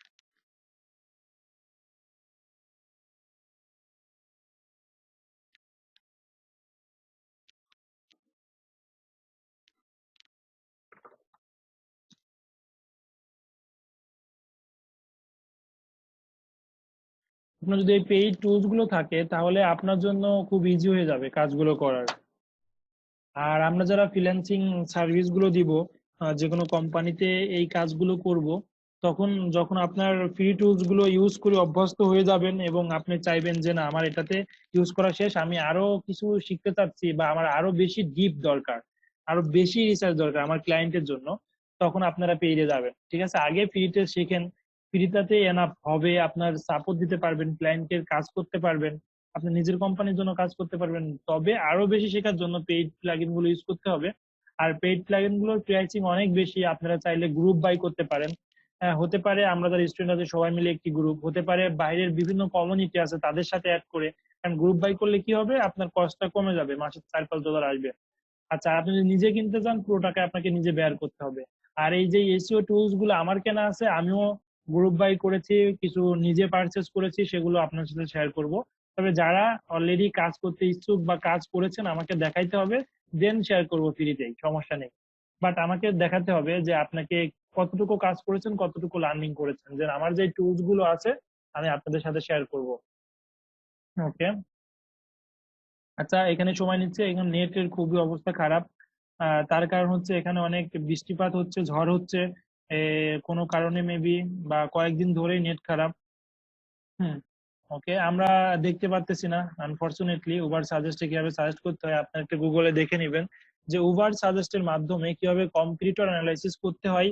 আপনার যদি এই পেইড টুলস গুলো থাকে তাহলে আপনার জন্য খুব ইজি হয়ে যাবে কাজগুলো করার। আর আমরা যারা ফ্রিল্যান্সিং সার্ভিস গুলো দিব, যে কোনো কোম্পানিতে এই কাজগুলো করব, তখন যখন আপনার ফ্রি টুলস গুলো ইউজ করে অভ্যস্ত হয়ে যাবেন এবং আপনি চাইবেন যে না আমার এটাতে ইউজ করা শেষ, আমি আরো কিছু শিখতে চাচ্ছি বা আমার আরো বেশি ডিপ দরকার, আরো বেশি রিসার্চ দরকার আমার ক্লায়েন্টের জন্য, তখন আপনারা পেয়ে যাবেন। ঠিক আছে, আগে ফ্রিতে শিখেন, ফ্রিটাতে এনাফ হবে, আপনার সাপোর্ট দিতে পারবেন, ক্লায়েন্টের কাজ করতে পারবেন, আপনি নিজের কোম্পানির জন্য কাজ করতে পারবেন। তবে আরো বেশি শেখার জন্য পেইড প্লাগইন গুলো ইউজ করতে হবে। আর পেইড প্লাগইন গুলোর প্রাইসিং অনেক বেশি, আপনারা চাইলে গ্রুপ বাই করতে পারেন। হতে পারে আমরা যারা স্টুডেন্ট আছে সবাই মিলে একটি গ্রুপ, হতে পারে বাইরের বিভিন্ন কমিউনিটি আছে তাদের সাথে অ্যাড করে, কারণ গ্রুপ বাই করলে কি হবে আপনার কস্টটা কমে যাবে, মাসে $4-5 আসবে। আচ্ছা, আপনি যদি নিজে কিনতে চান পুরো টাকা আপনাকে নিজে বের করতে হবে। আর এই যে এসইও টুলস গুলো আমার কেনা আছে, আমিও গ্রুপ বাই করেছি, কিছু নিজে পারচেস করেছি, সেগুলো আপনার সাথে শেয়ার করব। তবে যারা অলরেডি কাজ করতে ইচ্ছুক বা কাজ করেছেন আমাকে দেখাইতে হবে, দেন শেয়ার করব ফ্রিতেই, সমস্যা নেই। বাট আমাকে দেখাতে হবে যে আপনাকে কতটুকু কাজ করেছেন, কতটুকু লার্নিং করেছেন, যে আমার যে টুলস গুলো আছে আমি আপনাদের সাথে শেয়ার করব। ওকে। আচ্ছা, এখানে সময় নিচ্ছে, এখানে নেটের খুবই অবস্থা খারাপ। তার কারণ হচ্ছে এখানে অনেক বৃষ্টিপাত হচ্ছে, ঝড় হচ্ছে, কোনো কারণে মেবি, বা কয়েকদিন ধরেই নেট খারাপ। হুম। ওকে, আমরা দেখতে পারতেছি না আনফরচুনেটলি উবার সাজেস্টে কিভাবে সাজেস্ট করতে হয়, আপনার একটা গুগলে দেখে নেবেন যে উবার সাজেস্টের মাধ্যমে কিভাবে কম্পিটিটর অ্যানালাইসিস করতে হয়।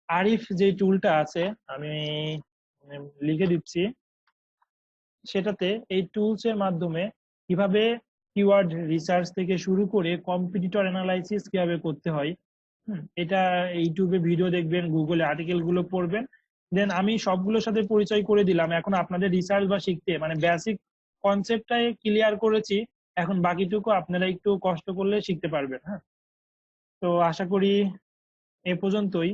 আরিফ যে টুলটা আছে আমি লিখে দিচ্ছি, সেটাতে এই টুলস এর মাধ্যমে কিভাবে কিওয়ার্ড রিসার্চ থেকে শুরু করে কম্পিটিটর অ্যানালাইসিস কিভাবে করতে হয়, এটা ইউটিউবে ভিডিও দেখবেন, গুগলে আর্টিকেল গুলো পড়বেন। দেন আমি সবগুলোর সাথে পরিচয় করে দিলাম, এখন আপনাদের রিসার্চ বা শিখতে মানে বেসিক কনসেপ্টটাই ক্লিয়ার করেছি, এখন বাকিটুকু আপনারা একটু কষ্ট করলে শিখতে পারবেন। হ্যাঁ, তো আশা করি এ পর্যন্তই।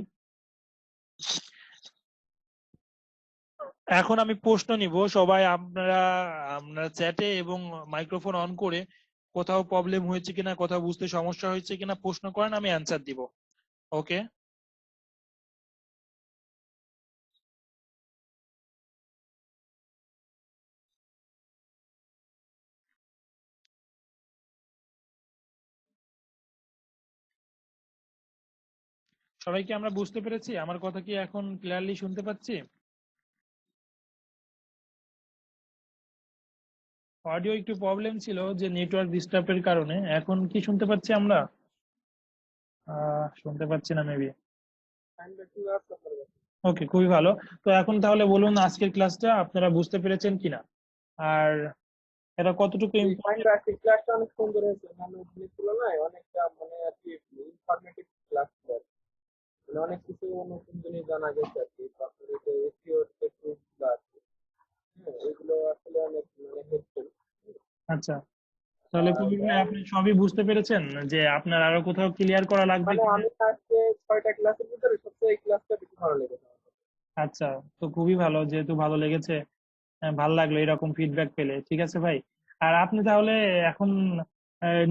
এখন আমি প্রশ্ন নিব, সবাই আপনারা আপনারা চ্যাটে এবং মাইক্রোফোন অন করে কোথাও প্রবলেম হয়েছে কিনা, কোথাও বুঝতে সমস্যা হয়েছে কিনা প্রশ্ন করেন, আমি অ্যান্সার দিব। ওকে। সবাইকে আমরা বুঝতে পেরেছি? আমার কথা কি এখন ক্লিয়ারলি শুনতে পাচ্ছি? অডিও একটু প্রবলেম ছিল যে নেটওয়ার্ক ডিস্টার্বের কারণে, এখন কি শুনতে পাচ্ছি আমরা? শুনতে পাচ্ছি না মেবি। ওকে, খুবই ভালো। তো এখন তাহলে বলুন আজকের ক্লাসটা আপনারা বুঝতে পেরেছেন কিনা, আর এটা কতটুকু ইম্পর্টেন্ট। আজকের ক্লাসটা অনেক সুন্দর হয়েছে, মানে ওদিনের তুলনায় অনেকটা মানে আর কি ইনফরমেটিভ ক্লাস ছিল আর কি। মানে অনেক কিছু নতুন জিনিস জানা গেছে আর কি। তারপরে যে এসইও যে টুলস গুলো আছে, হ্যাঁ, এগুলো আসলে অনেক মানে হেল্পফুল। আচ্ছা, তাহলে কবির ভাই দেন আপনি সবই বুঝতে পেরেছেন, যে আপনার আরো কোথাও ক্লিয়ার করা লাগবে মানে কিনা? আমি আজকে 6টা ক্লাসের ভিতরে সবচেয়ে এই ক্লাসটা বেশি ভালো লেগেছে আমার কাছে। আচ্ছা, তো খুবই ভালো, যেহেতু ভালো লেগেছে, ভালো লাগলো এরকম ফিডব্যাক পেলে। ঠিক আছে ভাই, আর আপনি তাহলে এখন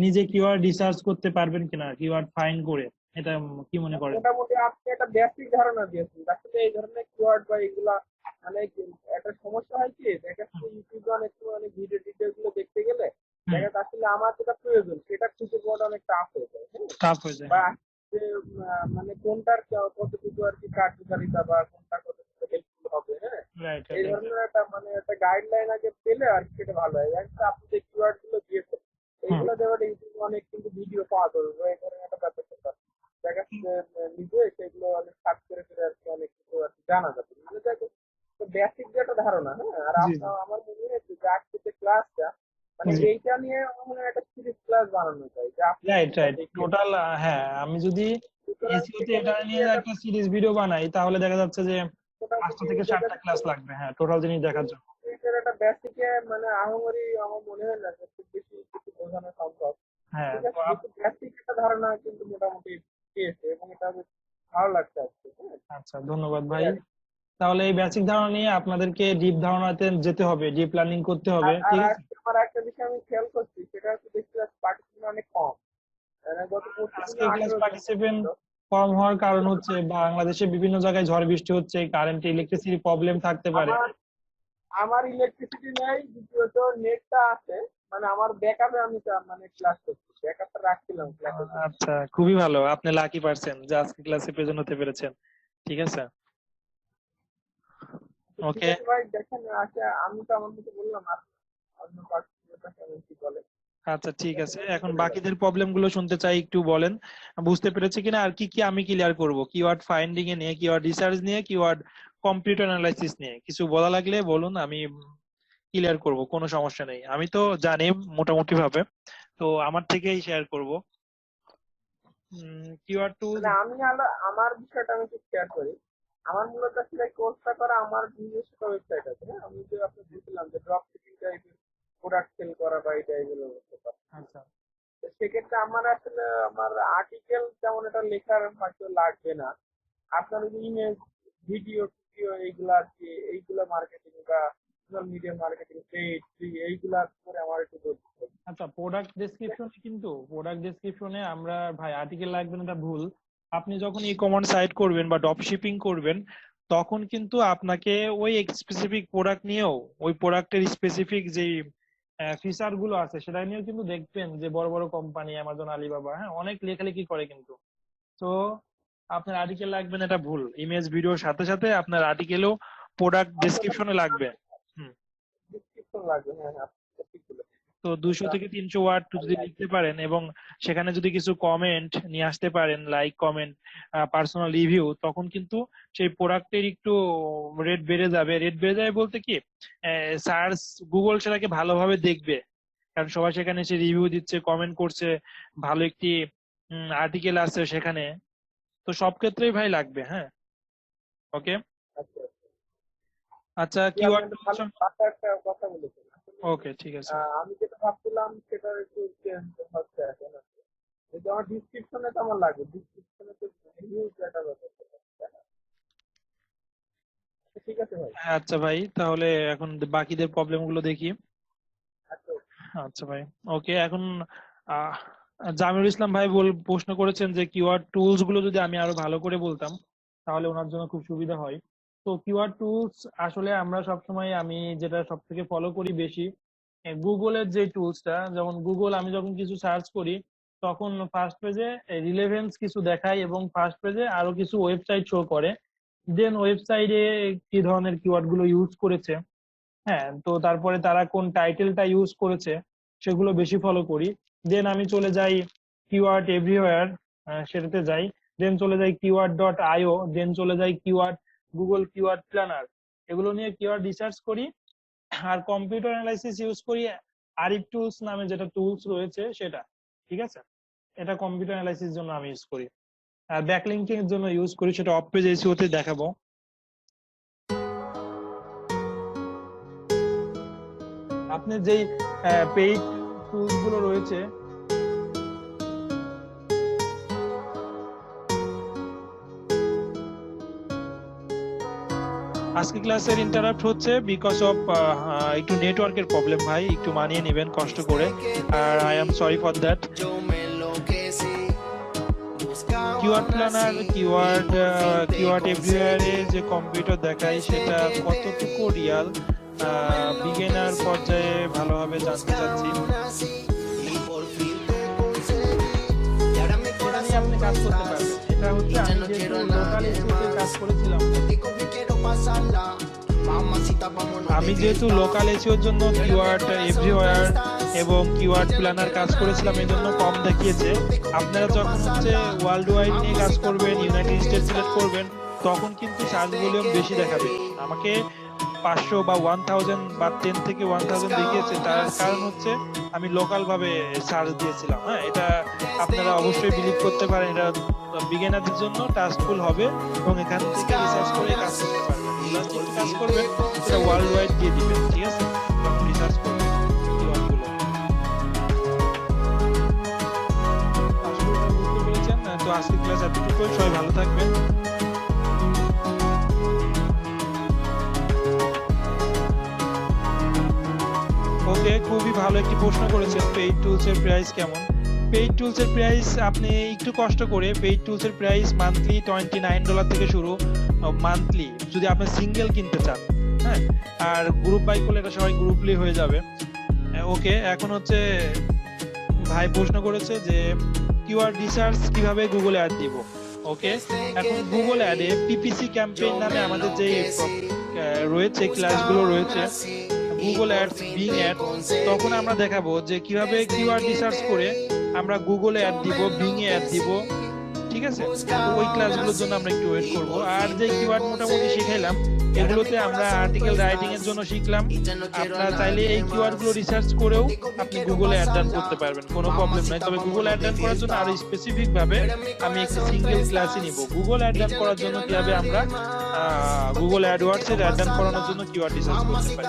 নিজে কিওয়ার্ড রিসার্চ করতে পারবেন কিনা, কিওয়ার্ড ফাইন্ড করে, এটা কি মনে করেন? মোটামুটি আপনি একটা বেসিক ধারণা দিয়েছেন। আসলে এই ধরনের কিওয়ার্ড বা এগুলা মানে একটা সমস্যা হয় কি, দেখা যাচ্ছে ইউটিউবে অনেক সময় অনেক ভিডিও টিডিও গুলো দেখতে গেলে হুম, দেখা যাচ্ছে আসলে আমার যেটা প্রয়োজন সেটা খুঁজে পাওয়াটা অনেক টাফ হয়ে যায়, হ্যাঁ। টাফ হয়ে যায়, বা হ্যাঁ। যে মানে কোনটার কতটুকু আর কি কার্যকারিতা বা কোনটা কতটুকু হেল্পফুল হবে, হ্যাঁ। রাইট, এই রাইট। ধরনের একটা মানে একটা গাইডলাইন আগে পেলে আর কি সেটা ভালো হয়। একটা আপনি যে কিওয়ার্ড গুলো দিয়েছেন হুম, এইগুলো দেওয়ার ইউটিউবে অনেক কিন্তু ভিডিও পাওয়া যাবে, এই ধরনের একটা ব্যাপার সেটা দেখা যাচ্ছে যে নিজে সেগুলো অনেক সার্চ করে করে আর কি অনেক কিছু আর কি জানা যাবে, মানে দেখো বেসিক যে একটা ধারণা, হ্যাঁ। আর জি, জি, আমার মনে হয়েছে যে আজকে যে ক্লাসটা মানে জি, এইটা নিয়ে আমার মনে হয় একটা সিরিজ ক্লাস বানানো যায় যে আপনি রাইট, যেটা রাইট, দেখিয়েছেন। টোটাল। হ্যাঁ, আমি যদি সুতরাং এসইও তে সেখানে এটা যদি নিয়ে একটা একটা সিরিজ ভিডিও বানাই তাহলে দেখা যাচ্ছে যে মোটামুটি 5টা থেকে 7টা ক্লাস লাগবে, হ্যাঁ, টোটাল জিনিস দেখার জন্য। এটার একটা বেসিকে মানে আহামরি আমার মনে হয় না যে খুব বেশি কিছু বোঝানো সম্ভব। হ্যাঁ, ঠিক তো আছে, কিন্তু বেসিক একটা ধারণা কিন্তু মোটামুটি পেয়েছে এবং এটা বেশ ভালো লাগছে আজকে, হ্যাঁ। আচ্ছা, ধন্যবাদ এই ভাই। আর কি। তাহলে এই বেসিক ধারণা নিয়ে আপনাদেরকে ডিপ ধারণাতে যেতে হবে, ডিপ লার্নিং করতে হবে। আর আর ঠিক আছে, আজকে আমার একটা বিষয় আমি খেয়াল করছি, সেটা হচ্ছে দেখছি পার্টিসিপেন্ট অনেক কম। মানে গত পরশু দিনে আজকের ক্লাস 18 জন পার্টিসিপেন্ট ছিল। কম হওয়ার কারণ হচ্ছে বাংলাদেশে বিভিন্ন জায়গায় ঝড় বৃষ্টি হচ্ছে, কারেন্ট ইলেকট্রিসিটি প্রবলেম থাকতে পারে। আমার আমার ইলেকট্রিসিটি নেই, দ্বিতীয়ত নেটটা আছে, মানে আমার ব্যাকআপে আমি মানে ক্লাস করছি, ব্যাকআপটা রাখছিলাম ক্লাসের জন্য। আচ্ছা, খুবই ভালো, আপনি লাকি পারছেন যে আজকে ক্লাসে প্রেজেন্ট হতে পেরেছেন। ঠিক আছে। তো ঠিক ওকে আছে ভাই, দেখেন আচ্ছা আমি তো আমার মতো বললাম, আর অন্য পার্টিটা কেমন কি বলে আচ্ছা ঠিক দেখেন আছে, এমনি এখন করে যাবে। বাকিদের প্রবলেম গুলো শুনতে চাই, একটু বলেন বুঝতে পেরেছে কিনা, আর কি কি আমি ক্লিয়ার করব, কিওয়ার্ড ফাইন্ডিং এ নিয়ে, কিওয়ার্ড রিসার্চ নিয়ে, কিওয়ার্ড কম্পিউটার অ্যানালাইসিস নিয়ে কিছু বলা লাগলে বলুন, আমি ক্লিয়ার করব, কোনো সমস্যা নেই, আমি তো জানি মোটামুটি ভাবে, তো আমার থেকেই শেয়ার করব। Keyword tools. মানে আমি আমার বিষয়টা আমি একটু শেয়ার করি। আমার মূলত আসলে এই কোর্সটা করা আমার নিজস্ব ওয়েবসাইট আছে, হ্যাঁ। আমি যে আপনাকে বলছিলাম যে ড্রপ শিপিং টাইপের প্রোডাক্ট সেল করা বা এই টাইপের ব্যাপার। আচ্ছা তো সেক্ষেত্রে আমার আসলে আমার আর্টিকেল তেমন একটা লেখার হয়তো লাগবে না। আপনার ওই ইমেজ, ভিডিও টিডিও এইগুলা আর কি, এইগুলা মার্কেটিং বা সোশ্যাল মিডিয়া মার্কেটিং, পেজ এইগুলা করে আমার একটু দরকার হবে। আচ্ছা, প্রোডাক্ট ডেসক্রিপশনে আমরা ভাই আর্টিকেল লাগবে না, এটা ভুল। আপনি যখন ই কমার্স সাইট করবেন বা ড্রপ শিপিং করবেন, তখন কিন্তু আপনাকে ওই স্পেসিফিক প্রোডাক্ট নিয়েও, ওই প্রোডাক্টের স্পেসিফিক যে ফিচার গুলো আছে সেটা নিয়েও কিন্তু দেখবেন যে বড় বড় কোম্পানি অ্যামাজন, আলিবাবা, হ্যাঁ, অনেক লেখালেখি করে কিন্তু। তো আপনার আর্টিকেল লাগবে না, এটা ভুল। ইমেজ ভিডিওর সাথে সাথে আপনার আর্টিকেলও প্রোডাক্ট আসলে ডেসক্রিপশনে লাগবে। হুম। ডিসক্রিপশন লাগবে, হ্যাঁ হ্যাঁ, আপনি ঠিক বলেছেন। তো 200 থেকে 300 ওয়ার্ড যদি লিখতে পারেন এবং সেখানে যদি কিছু কমেন্ট নিয়ে আসতে পারেন, লাইক কমেন্ট, পার্সোনাল রিভিউ, তখন কিন্তু সেই প্রোডাক্টের একটু রেট বেড়ে যাবে। রেট বেড়ে যাবে বলতে কি, সার্চ, গুগল সেটাকে ভালোভাবে দেখবে, কারণ সবাই সেখানে এসে রিভিউ দিচ্ছে, কমেন্ট করছে, ভালো একটি আর্টিকেল আছে সেখানে। তো সব ক্ষেত্রেই ভাই লাগবে, হ্যাঁ। ওকে। আচ্ছা আচ্ছা, জি, আপনি কিওয়ার্ড। একটা ভালো ভালো একটা কথা বলেছেন আসলে। ওকে ঠিক আছে। আমি যেটা ভাবছিলাম সেটা একটু চেঞ্জ হচ্ছে এখন আর কি। কিন্তু আমার ডিসক্রিপশনে তো আমার লাগবে, ডিসক্রিপশনে তো হিউজ ডাটা ব্যাপার, তাই না? আচ্ছা, ঠিক আছে ভাই। আচ্ছা ভাই, তাহলে এখন বাকিদের প্রবলেম গুলো দেখি। আচ্ছা আচ্ছা ভাই। ওকে, এখন আহ, জামিরুল ইসলাম ভাই প্রশ্ন করেছেন যে কিওয়ার্ড টুলস গুলো যদি আমি আরো ভালো করে বলতাম তাহলে ওনার জন্য খুব সুবিধা হয়। তো কিওয়ার্ড টুলস আসলে আমরা সবসময়, আমি যেটা সব থেকে ফলো করি বেশি, গুগলের যে টুলসটা, যেমন গুগল, আমি যখন কিছু সার্চ করি তখন ফার্স্ট পেজে রিলেভেন্স কিছু দেখায় এবং ফার্স্ট পেজে আরো কিছু ওয়েবসাইট শো করে, দেন ওয়েবসাইটে কি ধরনের কিওয়ার্ড গুলো ইউজ করেছে, হ্যাঁ, তো তারপরে তারা কোন টাইটেলটা ইউজ করেছে সেগুলো বেশি ফলো করি। দেন আমি চলে যাই কিওয়ার্ড এভরিওয়্যার, সেটাতে যাই, দেন চলে যাই কিওয়ার্ড ডট আইও, দেন চলে যাই কিওয়ার্ড গুগল কিওয়ার্ড প্ল্যানার, এগুলো নিয়ে কিওয়ার্ড রিসার্চ করি। আর কম্পিউটার অ্যানালাইসিস ইউজ করি আরিফ টুলস নামে যেটা টুলস রয়েছে সেটা, ঠিক আছে। এটা কম্পিউটার অ্যানালাইসিস জন্য আমি ইউজ করি। আর ব্যাকলিংকিং এর জন্য ইউজ করি, সেটা অফ পেজ এসইও তে দেখাবো। আপনার যেই পেইড টুলস গুলো রয়েছে, আজকে ক্লাসের ইন্টারাপ্ট হচ্ছে বিকজ অফ একটু নেটওয়ার্কের প্রবলেম ভাই, একটু মানিয়ে নেবেন কষ্ট করে, আর I am sorry for that. Keyword planner, keyword এভরিওয়্যারে যে কম্পিউটার দেখায় সেটা কতটুকু রিয়াল, বিগিনার পর্যায়ে ভালোভাবে জানতে চাচ্ছি। এটা নিয়ে আপনি কাজ করতে পারবেন। এটা হচ্ছে আমি যেহেতু লোকাল এসইওতে কাজ করেছিলাম, আমি যেহেতু লোকাল এসইওর জন্য কিওয়ার্ড এভরিওয়্যার এবং কিওয়ার্ড প্ল্যানার কাজ করেছিলাম, এই জন্য কম দেখিয়েছে। আপনারা যখন হচ্ছে ওয়ার্ল্ড ওয়াইড নিয়ে কাজ করবেন, ইউনাইটেড স্টেটস সিলেক্ট করবেন, তখন কিন্তু সার্চ ভলিউম বেশি দেখাবে। আমাকে 500 বা 1000 বা 10 থেকে 1000 দেখিয়েছে, তার কারণ হচ্ছে আমি লোকাল ভাবে সার্চ দিয়েছিলাম, হ্যাঁ। এটা আপনারা অবশ্যই বিলিভ করতে পারেন, এটা বিগিনারদের জন্য টাস্কফুল হবে এবং এখান থেকে রিসার্চ করে কাজ করতে পারবেন। জাস্ট একটু কাজ করবেন, এটা ওয়ার্ল্ড ওয়াইড দিয়ে দিবেন, ঠিক আছে, যখন রিসার্চ করবেন কিওয়ার্ডগুলো। আসলে এটা বুঝতে পেরেছেন। তো আজকের ক্লাস এতটুকুই, সবাই ভালো থাকবেন। ওকে, খুবই ভালো একটি প্রশ্ন করেছেন, পেইড টুলস এর প্রাইস কেমন। পেইড টুলস এর প্রাইস আপনি একটু কষ্ট করে, পেইড টুলস এর প্রাইস মান্থলি $29 থেকে শুরু, মান্থলি যদি আপনি সিঙ্গেল কিনতে চান, হ্যাঁ। আর গ্রুপ বাই করলে এটা সবাই গ্রুপলি হয়ে যাবে। ওকে, এখন হচ্ছে ভাই প্রশ্ন করেছে যে কিওয়ার্ড রিসার্চ কিভাবে গুগলে অ্যাড দিব। ওকে, এখন গুগল অ্যাডে পিপিসি ক্যাম্পেইন নামে আমাদের যে রয়েছে, ক্লাসগুলো রয়েছে, গুগল অ্যাডস, বিং অ্যাড, তখন আমরা দেখাবো যে কিভাবে কিওয়ার্ড রিসার্চ করে আমরা গুগলে অ্যাড দিব, বিং এ অ্যাড দিব, ঠিক আছে? তো ওই ক্লাসগুলোর জন্য আমরা একটু ওয়েট করব। আর যে কিওয়ার্ড মোটামুটি শিখাইলাম, এগুলোতে আমরা আর্টিকেল রাইটিং এর জন্য শিখলাম। আপনারা চাইলে এই কিওয়ার্ড গুলো রিসার্চ করেও আপনি গুগলে অ্যাড রান করতে পারবেন, কোনো প্রবলেম নাই। তবে গুগল অ্যাড রান করার জন্য আরো স্পেসিফিক ভাবে আমি একটি সিঙ্গেল ক্লাসই নিব। গুগল অ্যাড রান করার জন্য কিভাবে আমরা গুগল অ্যাডওয়ার্ডস এর অ্যাড রান করানোর জন্য কিওয়ার্ড রিসার্চ করতে পারি।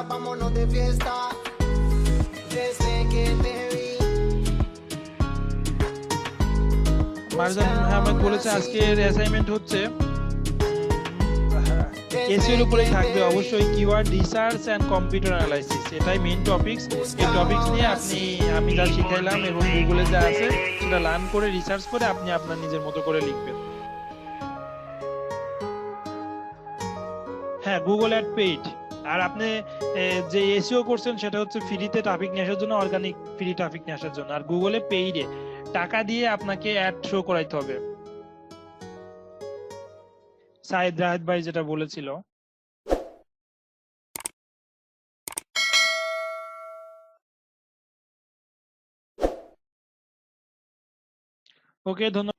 মারজান আহমেদ বলেছে আজকের অ্যাসাইনমেন্ট হচ্ছে এসইও এর উপরেই থাকবে অবশ্যই, keyword research and computer analysis, এটাই মেইন টপিকস। এই টপিকস নিয়ে আমি যা শিখাইলাম এবং গুগলে যা আছে সেটা লার্ন করে রিসার্চ করে আপনি আপনার নিজের মতো করে লিখবেন। হ্যাঁ, গুগল অ্যাড পেইড। আর আপনি যে এসইও করছেন সেটা হচ্ছে ফ্রিতে ট্রাফিক নিয়ে আসার জন্য, অর্গানিক ফ্রি ট্রাফিক নিয়ে আসার জন্য। আর গুগলে পেইডে টাকা দিয়ে আপনাকে অ্যাড শো করাইতে হবে, সাইদ রাহাত ভাই যেটা বলেছিল। ওকে, ধন্যবাদ।